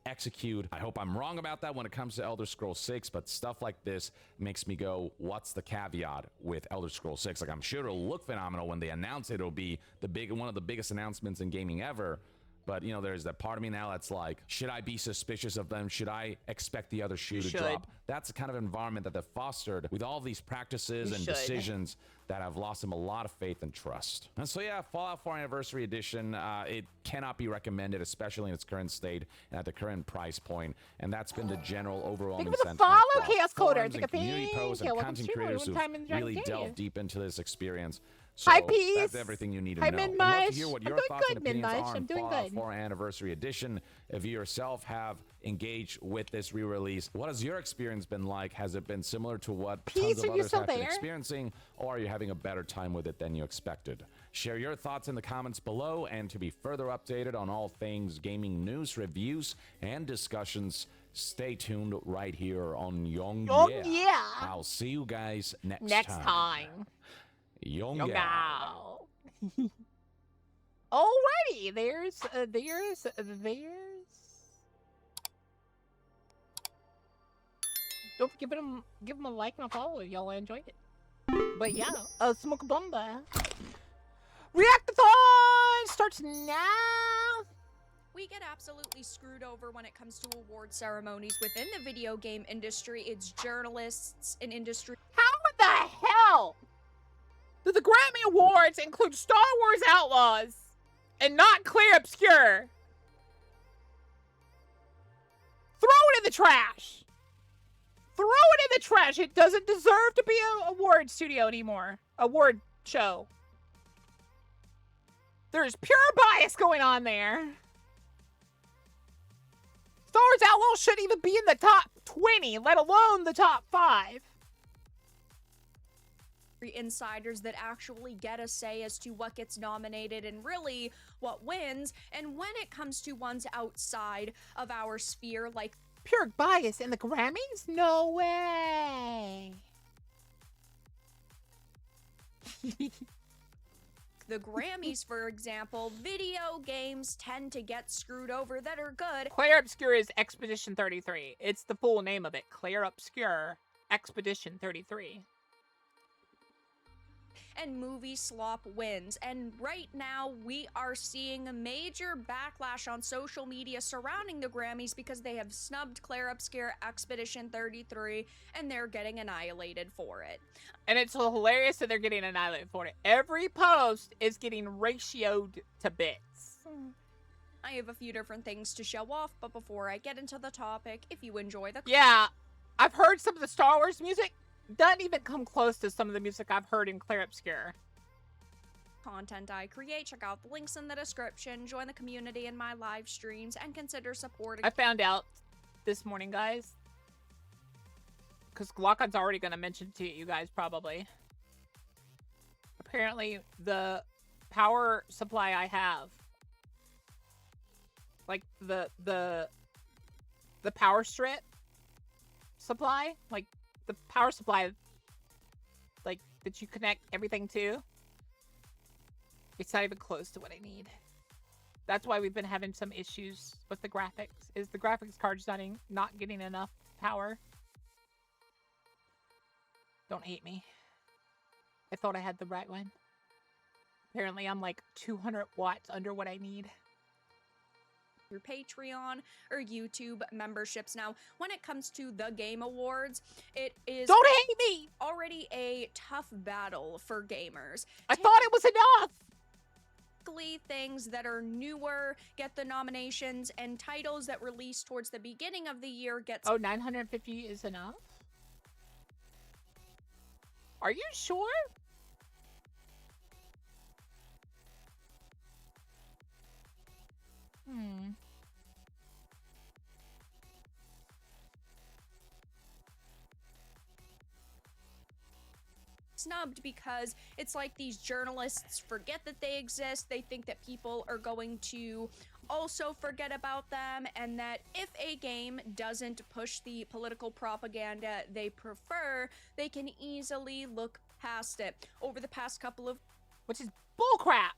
execute. I hope I'm wrong about that when it comes to Elder Scrolls 6, but stuff like this makes me go, what's the caveat with Elder Scrolls 6? Like, I'm sure it'll look phenomenal when they announce it. It'll be one of the biggest announcements in gaming ever. But, you know, there's that part of me now that's like, should I be suspicious of them? Should I expect the other shoe to drop? That's the kind of environment that they've fostered with all these practices and decisions that have lost them a lot of faith and trust. And so, yeah, Fallout 4 Anniversary Edition, it cannot be recommended, especially in its current state and at the current price point. And that's been the general overwhelming sentiment. Follow Chaos Coder. And community posts and content creators who really delve deep into this experience. So that's everything you need to know. I'd love to hear what your thoughts and opinions are on Fallout 4 Anniversary Edition. If you yourself have engaged with this re-release, what has your experience been like? Has it been similar to what tons of others have been experiencing, or are you having a better time with it than you expected? Share your thoughts in the comments below, and to be further updated on all things gaming news, reviews, and discussions, stay tuned right here on YongYea. I'll see you guys next time. YongYea. Alrighty, there's don't give them a like and a follow if y'all enjoyed it. But yeah, smoke a bomba. Reactathon starts now. We get absolutely screwed over when it comes to award ceremonies within the video game industry. It's journalists and industry. How the hell do the Grammy Awards include Star Wars Outlaws and not Clear Obscure? Throw it in the trash. Throw it in the trash. It doesn't deserve to be an award studio anymore. Award show. There's pure bias going on there. Star Wars Outlaws shouldn't even be in the top 20, let alone the top 5. Insiders that actually get a say as to what gets nominated and really what wins. And when it comes to ones outside of our sphere, like pure bias in the Grammys? No way. The Grammys, for example, video games tend to get screwed over that are good. Claire Obscure is Expedition 33. It's the full name of it. Claire Obscure Expedition 33. and movie slop wins. And right now, we are seeing a major backlash on social media surrounding the Grammys because they have snubbed Claire Obscure Expedition 33 and they're getting annihilated for it. And it's hilarious that they're getting annihilated for it. Every post is getting ratioed to bits. I have a few different things to show off, but before I get into the topic, if you enjoy the Yeah, I've heard some of the Star Wars music. Doesn't even come close to some of the music I've heard in Claire Obscure. content I create, check out the links in the description, join the community in my live streams, and consider supporting. I found out this morning, guys, because Glockon's already going to mention to you guys probably. Apparently, the power supply I have, like the power strip supply, like the power supply, like that you connect everything to, it's not even close to what I need. That's why we've been having some issues with the graphics. Is the graphics card's not getting enough power? Don't hate me. I thought I had the right one. Apparently I'm like 200 watts under what I need. Through Patreon or YouTube memberships. Now, when it comes to the Game Awards, it is Don't hate me! already a tough battle for gamers. I thought it was enough! Typically, things that are newer get the nominations, and titles that release towards the beginning of the year get... Oh, 950 is enough? Are you sure? Snubbed because it's like these journalists forget that they exist. They think that people are going to also forget about them, and that if a game doesn't push the political propaganda they prefer, they can easily look past it. Over the past couple of Which is bullcrap.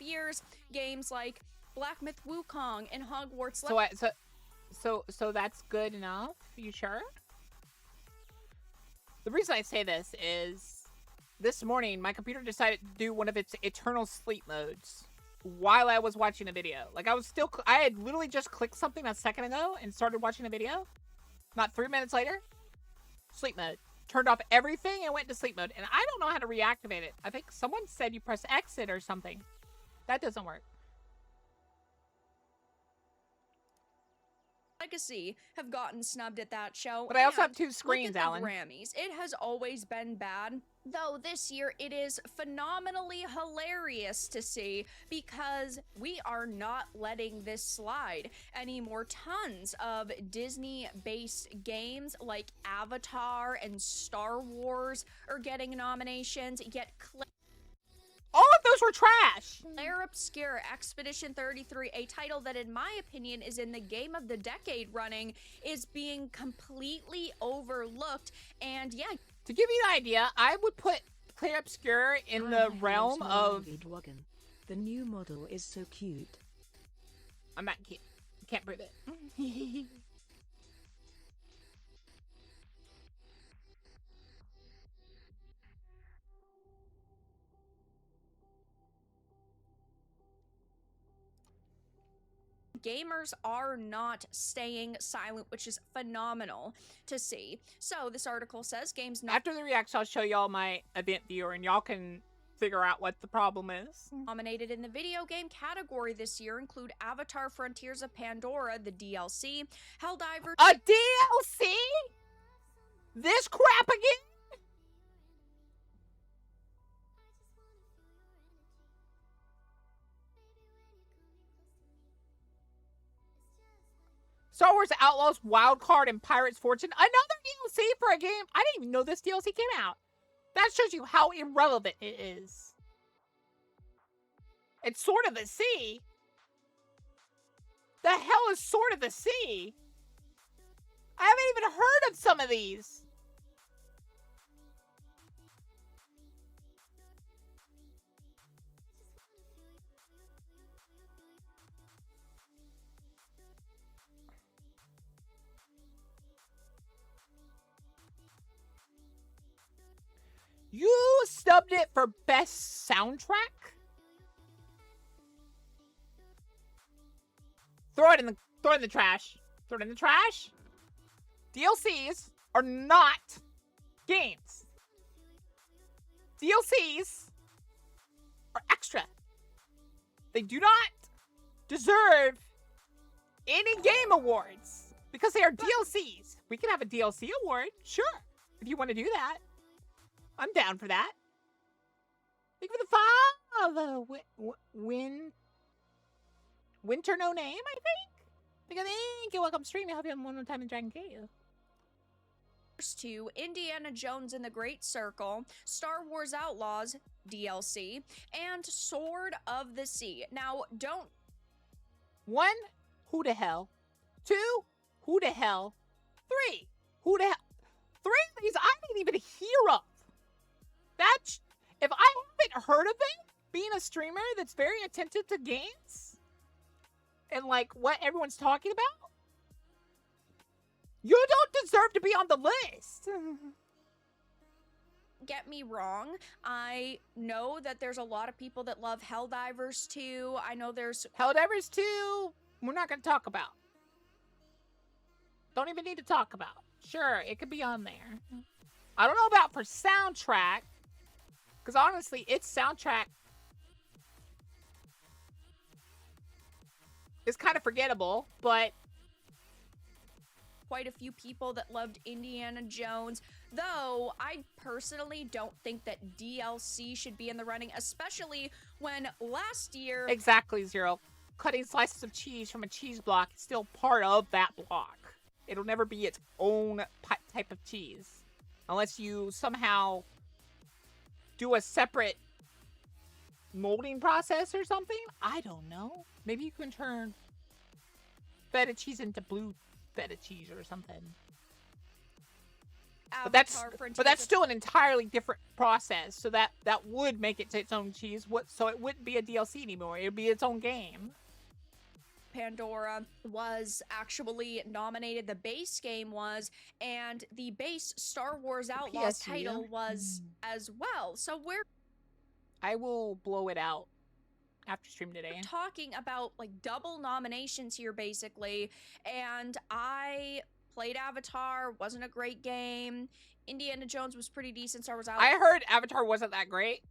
years, games like Black Myth Wukong and Hogwarts So that's good enough? You sure? The reason I say this is this morning my computer decided to do one of its eternal sleep modes while I was watching a video. Like I had literally just clicked something a second ago and started watching a video. Not 3 minutes later, sleep mode. Turned off everything and went into sleep mode. And I don't know how to reactivate it. I think someone said you press exit or something. That doesn't work. Legacy have gotten snubbed at that show. But I also and have two screens, look at the Alan. Grammys. It has always been bad, though this year it is phenomenally hilarious to see because we are not letting this slide anymore. Tons of Disney-based games like Avatar and Star Wars are getting nominations, yet All of those were trash. Claire Obscure Expedition 33, a title that in my opinion is in the Game of the Decade running, is being completely overlooked. And yeah, To give you an idea, I would put Claire Obscure in the realm of... The new model is so cute. I'm not cute. Can't prove it. gamers are not staying silent, which is phenomenal to see. So this article says games not After the reaction, I'll show y'all my event viewer and y'all can figure out what the problem is. nominated in the video game category this year include Avatar Frontiers of Pandora, the DLC, Helldivers... A DLC? This crap again? Star Wars Outlaws Wildcard and Pirates Fortune. Another DLC for a game. I didn't even know this DLC came out. That shows you how irrelevant it is. It's Sword of the Sea. The hell is Sword of the Sea? I haven't even heard of some of these. You snubbed it for best soundtrack? Throw it in the trash. Throw it in the trash. DLCs are not games. DLCs are extra. They do not deserve any game awards because they are DLCs. We can have a DLC award, sure, if you want to do that. I'm down for that. Thank you for the follow. Winter No Name, I think. Thank you. Welcome stream. I hope you have one more time in Dragon Gate. To Indiana Jones and the Great Circle, Star Wars Outlaws DLC, and Sword of the Sea. Now, don't... 1, who the hell? 2, who the hell? 3, who the hell? 3 of these I didn't even hear of. That's... If I haven't heard of it, being a streamer that's very attentive to games, and like what everyone's talking about, you don't deserve to be on the list. Get me wrong. I know that there's a lot of people that love Helldivers 2. I know there's... Helldivers 2, we're not going to talk about. Don't even need to talk about. Sure, it could be on there. I don't know about for soundtrack, because honestly, its soundtrack is kind of forgettable, but... quite a few people that loved Indiana Jones, though I personally don't think that DLC should be in the running, especially when last year... Exactly, Zero. Cutting slices of cheese from a cheese block is still part of that block. It'll never be its own type of cheese. Unless you somehow do a separate molding process or something. I don't know. Maybe you can turn feta cheese into blue feta cheese or something. But that's still an entirely different process. So that would make it its own cheese. So it wouldn't be a DLC anymore. It would be its own game. Pandora was actually nominated. The base game was, and the base Star Wars Outlaws title was as well. So I will blow it out after stream today. Talking about like double nominations here basically, and I played Avatar, wasn't a great game. Indiana Jones was pretty decent. Star Wars Outlaws. I heard Avatar wasn't that great.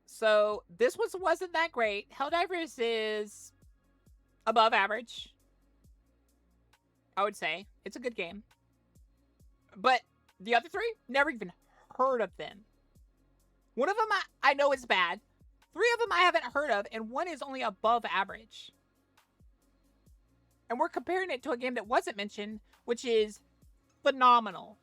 So this wasn't that great. Helldivers is above average, I would say. It's a good game. But the other 3, never even heard of them. One of them I know is bad. 3 of them I haven't heard of, and 1 is only above average. And we're comparing it to a game that wasn't mentioned, which is phenomenal.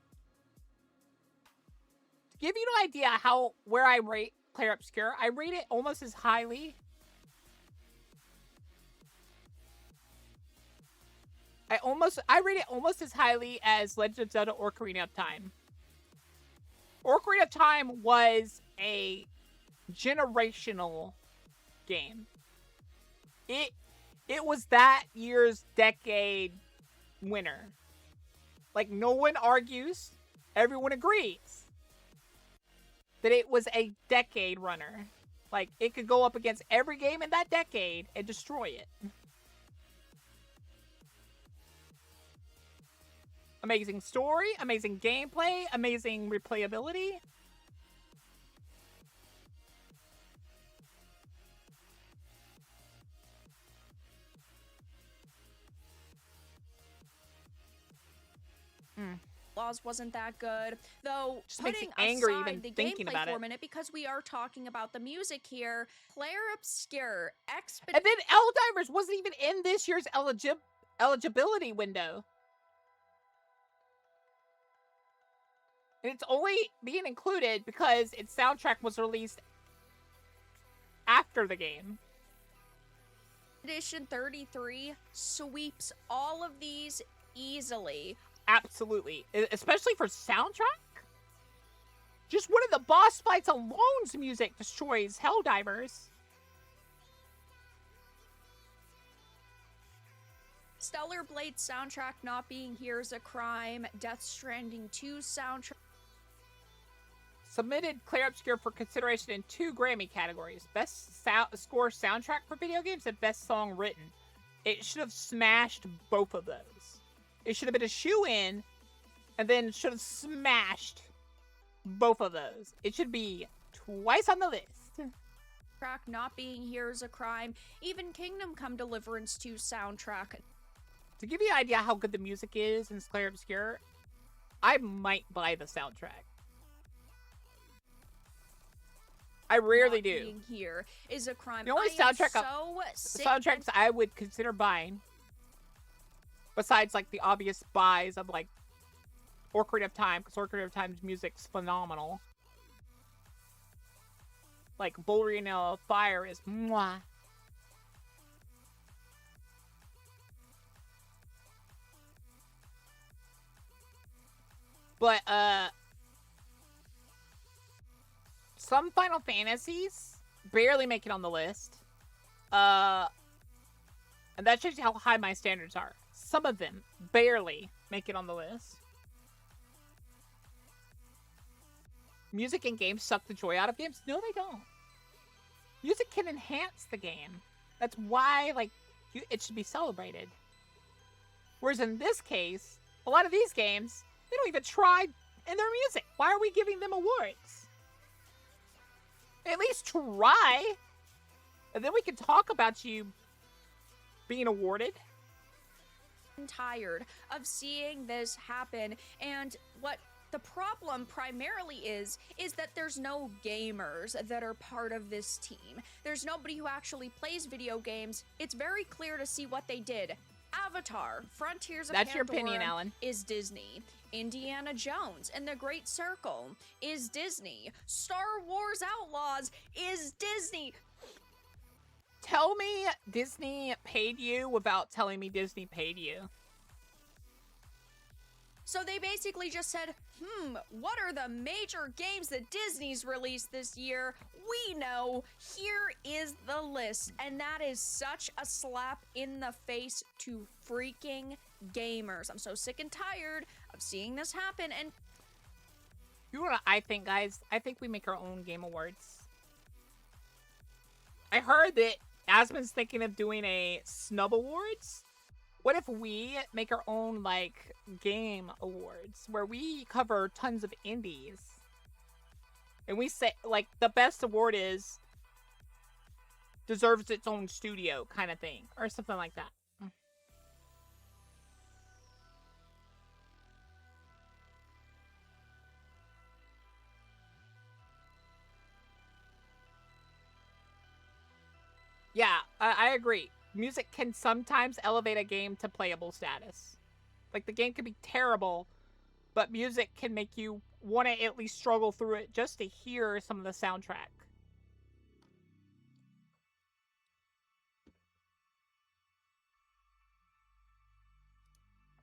To give you an idea where I rate Player Obscure, I rate it almost as highly. I rate it almost as highly as Legend of Zelda Ocarina of Time. Ocarina of Time was a generational game. It was that year's decade winner. Like, no one argues. Everyone agrees that it was a decade runner. Like, it could go up against every game in that decade and destroy it. Amazing story, amazing gameplay, amazing replayability. Laws wasn't that good, though. Just makes me putting angry aside even the thinking gameplay about for it. a minute, because we are talking about the music here. Player Obscure, And then Helldivers wasn't even in this year's eligibility window. And it's only being included because its soundtrack was released after the game. Edition 33 sweeps all of these easily. Absolutely. Especially for soundtrack. Just one of the boss fights alone's music destroys Helldivers. Stellar Blade soundtrack not being here is a crime. Death Stranding 2 soundtrack. Submitted Clear Obscure for consideration in 2 Grammy categories. Best score soundtrack for video games and best song written. It should have smashed both of those. It should have been a shoe-in, and then should have smashed both of those. It should be twice on the list. Track not being here is a crime. Even Kingdom Come Deliverance 2 soundtrack. To give you an idea how good the music is in Clear Obscure, I might buy the soundtrack. I rarely not do. Being here is a crime. The only soundtracks I would consider buying, besides like the obvious buys of like Ocarina of Time, because Ocarina of Time's music's phenomenal. Like Bouldering of Fire is mwah. But some Final Fantasies barely make it on the list. And that shows you how high my standards are. Some of them barely make it on the list. Music in games suck the joy out of games? No, they don't. Music can enhance the game. That's why, like, it should be celebrated. Whereas in this case, a lot of these games, they don't even try in their music. Why are we giving them awards? At least try. And then we can talk about you being awarded. I'm tired of seeing this happen, and what the problem primarily is that there's no gamers that are part of this team. There's nobody who actually plays video games. It's very clear to see what they did. Avatar, Frontiers of That's Pandora your opinion, Alan. is Disney. Indiana Jones and the Great Circle is Disney. Star Wars Outlaws is Disney. Tell me Disney paid you without telling me Disney paid you. So they basically just said, what are the major games that Disney's released this year? We know, here is the list. And that is such a slap in the face to freaking gamers. I'm so sick and tired of seeing this happen. And You know what I think, guys? I think we make our own game awards. I heard that Asmon's thinking of doing a SNUB Awards. What if we make our own, like, game awards where we cover tons of indies? And we say, like, the best award is deserves its own studio kind of thing. Or something like that. Yeah, I agree. Music can sometimes elevate a game to playable status. Like, the game can be terrible, but music can make you want to at least struggle through it just to hear some of the soundtrack.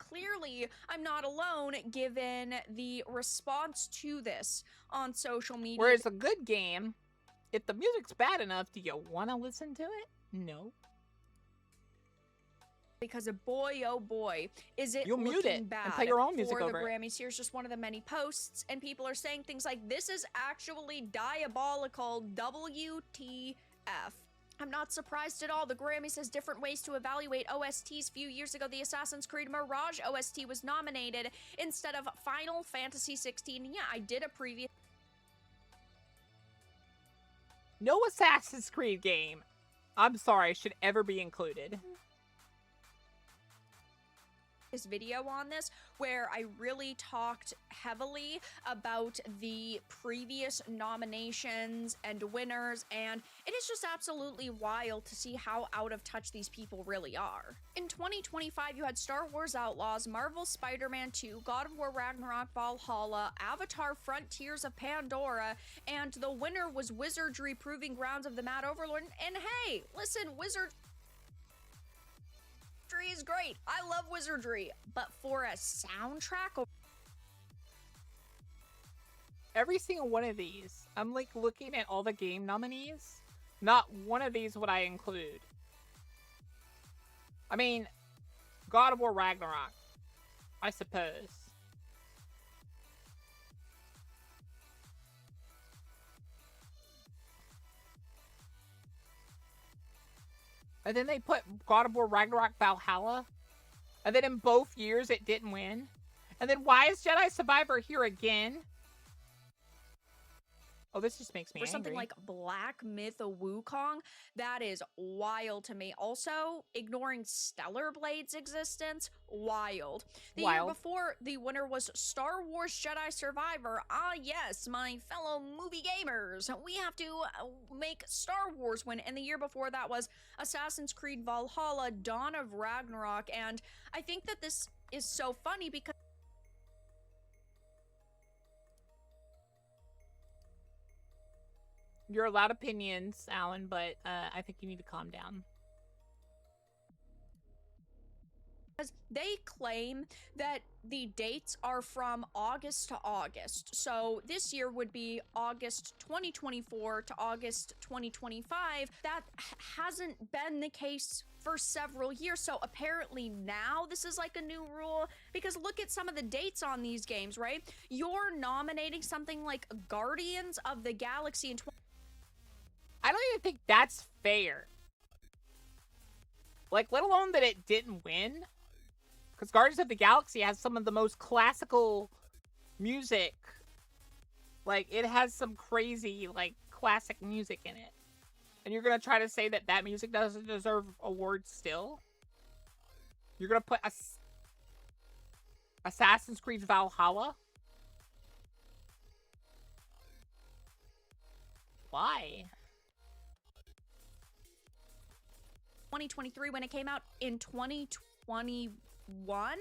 clearly, I'm not alone given the response to this on social media. Whereas a good game, if the music's bad enough, do you want to listen to it? No. Because boy, oh boy, is it You'll mute looking it bad and play your own music for over the it. Grammys. Here's just one of the many posts, and people are saying things like, "This is actually diabolical." WTF? I'm not surprised at all. The Grammys has different ways to evaluate OSTs. A few years ago, the Assassin's Creed Mirage OST was nominated instead of Final Fantasy 16. Yeah, I did a previous No Assassin's Creed game, I'm sorry, should ever be included. video on this where I really talked heavily about the previous nominations and winners, and it is just absolutely wild to see how out of touch these people really are. In 2025, you had Star Wars Outlaws, Marvel Spider-Man 2, God of War Ragnarok Valhalla, Avatar Frontiers of Pandora, and the winner was Wizardry Proving Grounds of the Mad Overlord. And hey, listen, Wizardry is great. I love Wizardry, but for a soundtrack, Every single one of these, I'm like looking at all the game nominees. Not one of these would I include. I mean, God of War Ragnarok, I suppose. And then they put God of War Ragnarok Valhalla. And then in both years, it didn't win. And then why is Jedi Survivor here again? Oh, this just makes me For angry. something like Black Myth Wukong, that is wild to me. Also, ignoring Stellar Blade's existence, wild. The year before, the winner was Star Wars Jedi Survivor. Ah, yes, my fellow movie gamers. We have to make Star Wars win. And the year before that was Assassin's Creed Valhalla, Dawn of Ragnarok. And I think that this is so funny because you're allowed opinions, Alan, but I think you need to calm down. they claim that the dates are from August to August. So this year would be August 2024 to August 2025. That hasn't been the case for several years. So apparently now this is like a new rule, because look at some of the dates on these games, right? You're nominating something like Guardians of the Galaxy in I don't even think that's fair. Like, let alone that it didn't win. Because Guardians of the Galaxy has some of the most classical music. Like, it has some crazy, like, classic music in it. And you're going to try to say that that music doesn't deserve awards still? You're going to put Assassin's Creed Valhalla? Why? 2023 when it came out in 2021.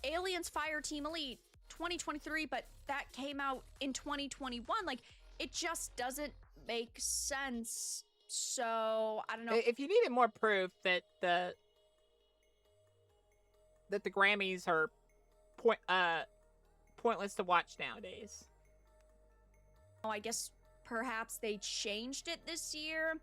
Aliens Fire Team Elite 2023, but that came out in 2021. Like, it just doesn't make sense. So I don't know. If you needed more proof that the Grammys are pointless to watch nowadays. I guess perhaps they changed it this year.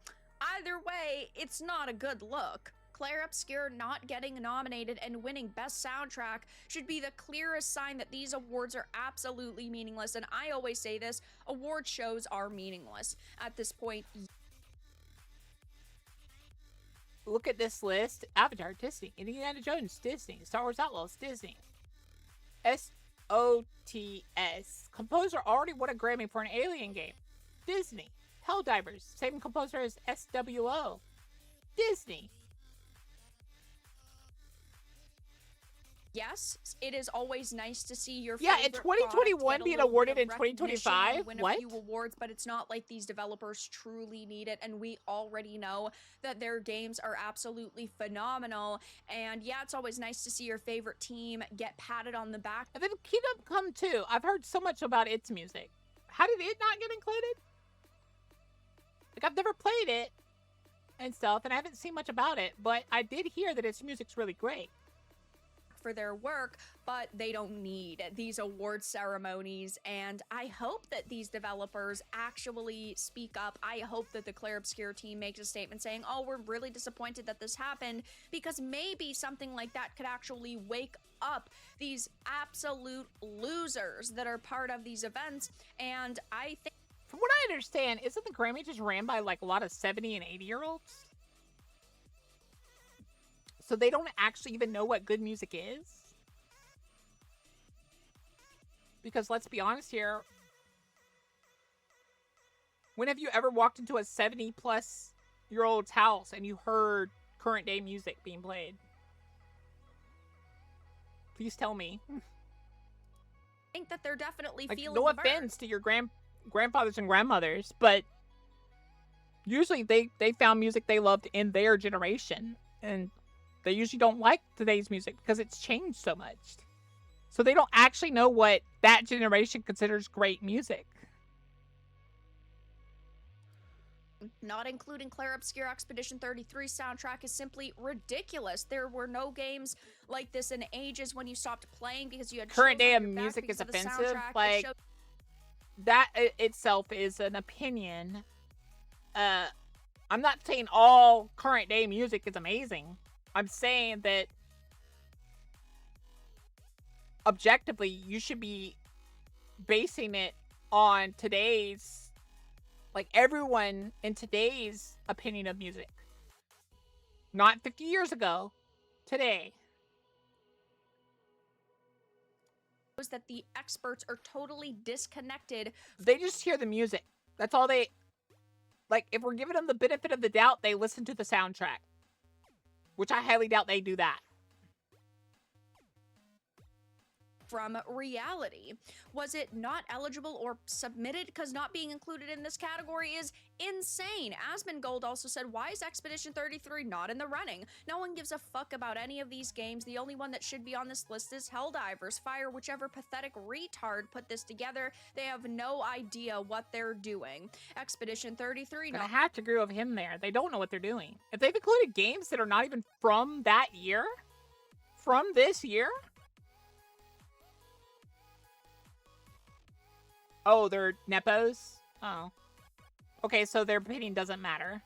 Either way, it's not a good look. Claire Obscure not getting nominated and winning Best Soundtrack should be the clearest sign that these awards are absolutely meaningless. And I always say this, award shows are meaningless at this point. Look at this list. Avatar, Disney. Indiana Jones, Disney. Star Wars Outlaws, Disney. SOTS. Composer already won a Grammy for an Alien game. Disney. Helldivers. Same composer as SWO. Disney. Yes, it is always nice to see your in favorite 2021 being awarded in 2025. Win What? a few awards, but it's not like these developers truly need it, and we already know that their games are absolutely phenomenal. And yeah, it's always nice to see your favorite team get patted on the back. And then Kingdom Come 2. I've heard so much about its music. How did it not get included? Like, I've never played it and stuff, and I haven't seen much about it, but I did hear that its music's really great For their work, but they don't need these award ceremonies. And I hope that these developers actually speak up. I hope that the Claire Obscure team makes a statement saying, oh, we're really disappointed that this happened, because maybe something like that could actually wake up these absolute losers that are part of these events. And I think, from what I understand, isn't the Grammy just ran by like a lot of 70 and 80-year-olds? So they don't actually even know what good music is? Because let's be honest here, when have you ever walked into a 70-plus-year-old's house and you heard current day music being played? Please tell me. I think that they're definitely Like, feeling no the burn. offense to your grandfathers and grandmothers, but usually they found music they loved in their generation, and they usually don't like today's music because it's changed so much. So they don't actually know what that generation considers great music. Not including Claire Obscure Expedition 33 soundtrack is simply ridiculous. There were no games like this in ages when you stopped playing because you had Current shows day on of your back music is because of the offensive. soundtrack. It Like, showed- that itself is an opinion. I'm not saying all current day music is amazing. I'm saying that objectively, you should be basing it on today's, like, everyone in today's opinion of music. Not 50 years ago. Today. Was that the experts are totally disconnected. They just hear the music. That's all they... Like, if we're giving them the benefit of the doubt, they listen to the soundtrack. Which I highly doubt they do that. From reality. Was it not eligible or submitted? Because not being included in this category is insane. Asmongold also said, why is Expedition 33 not in the running? No one gives a fuck about any of these games. The only one that should be on this list is Helldivers. Fire whichever pathetic retard put this together. They have no idea what they're doing. Expedition 33... I have to agree with him there. They don't know what they're doing. If they've included games that are not even from that year, from this year... Oh, they're Nepos? Oh. Okay, so their opinion doesn't matter.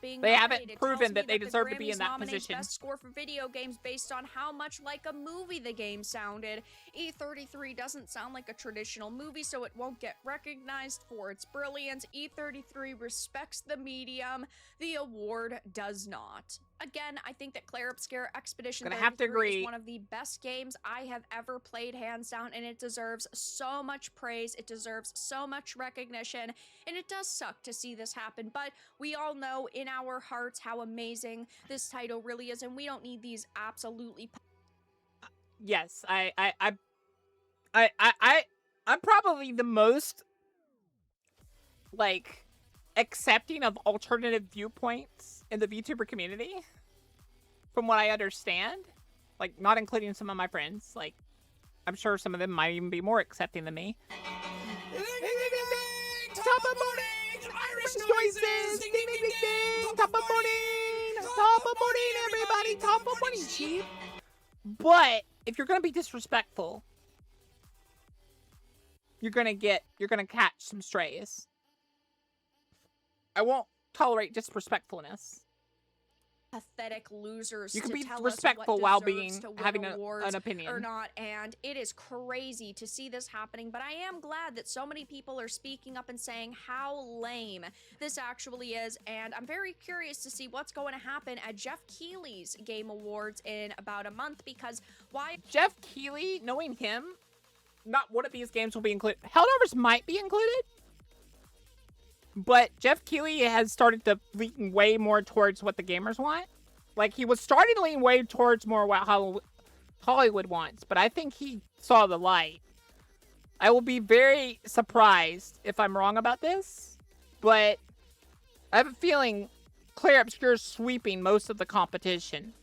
They haven't proven that they deserve to be in that position. Best score for video games based on how much like a movie the game sounded. E33 doesn't sound like a traditional movie, so it won't get recognized for its brilliance. E33 respects the medium. The award does not. Again, I think that Claire Obscure Expedition 33 is one of the best games I have ever played, hands down, and it deserves so much praise. It deserves so much recognition, and it does suck to see this happen, but we all know in our hearts how amazing this title really is, and we don't need these absolutely... Yes, I'm probably the most, like, accepting of alternative viewpoints in the VTuber community, from what I understand. Like, not including some of my friends. Like, I'm sure some of them might even be more accepting than me. Top of morning! Irish noises! Ding, ding, ding, ding! Top of morning! Top of morning, everybody! Top of morning, chief! But, if you're gonna be disrespectful, you're gonna catch some strays. I won't tolerate disrespectfulness. Pathetic losers. You can to be tell respectful us what while deserves to win having awards an opinion or not, and it is crazy to see this happening. But I am glad that so many people are speaking up and saying how lame this actually is, and I'm very curious to see what's going to happen at Jeff Keighley's Game Awards in about a month. Because why? Jeff Keighley, knowing him, not one of these games will be included. Helldivers might be included. But Jeff Keighley has started to lean way more towards what the gamers want. Like, he was starting to lean way towards more what Hollywood wants. But I think he saw the light. I will be very surprised if I'm wrong about this. But I have a feeling Claire Obscure's sweeping most of the competition.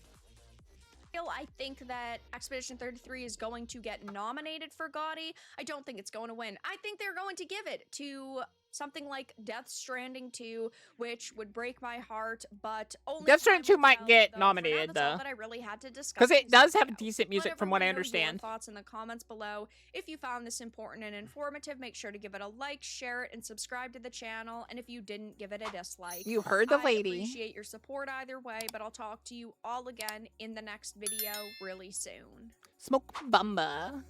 I think that Expedition 33 is going to get nominated for GOTY. I don't think it's going to win. I think they're going to give it to something like Death Stranding 2, which would break my heart, but only Death Stranding 2 might get though. nominated, That's all though. that I really had to discuss. Because it does have video. decent music, Let from what I everyone know your understand. thoughts in the comments below. If you found this important and informative, make sure to give it a like, share it, and subscribe to the channel. And if you didn't, give it a dislike. You heard the I lady. appreciate your support either way, but I'll talk to you all again in the next video really soon. Smoke Bumba.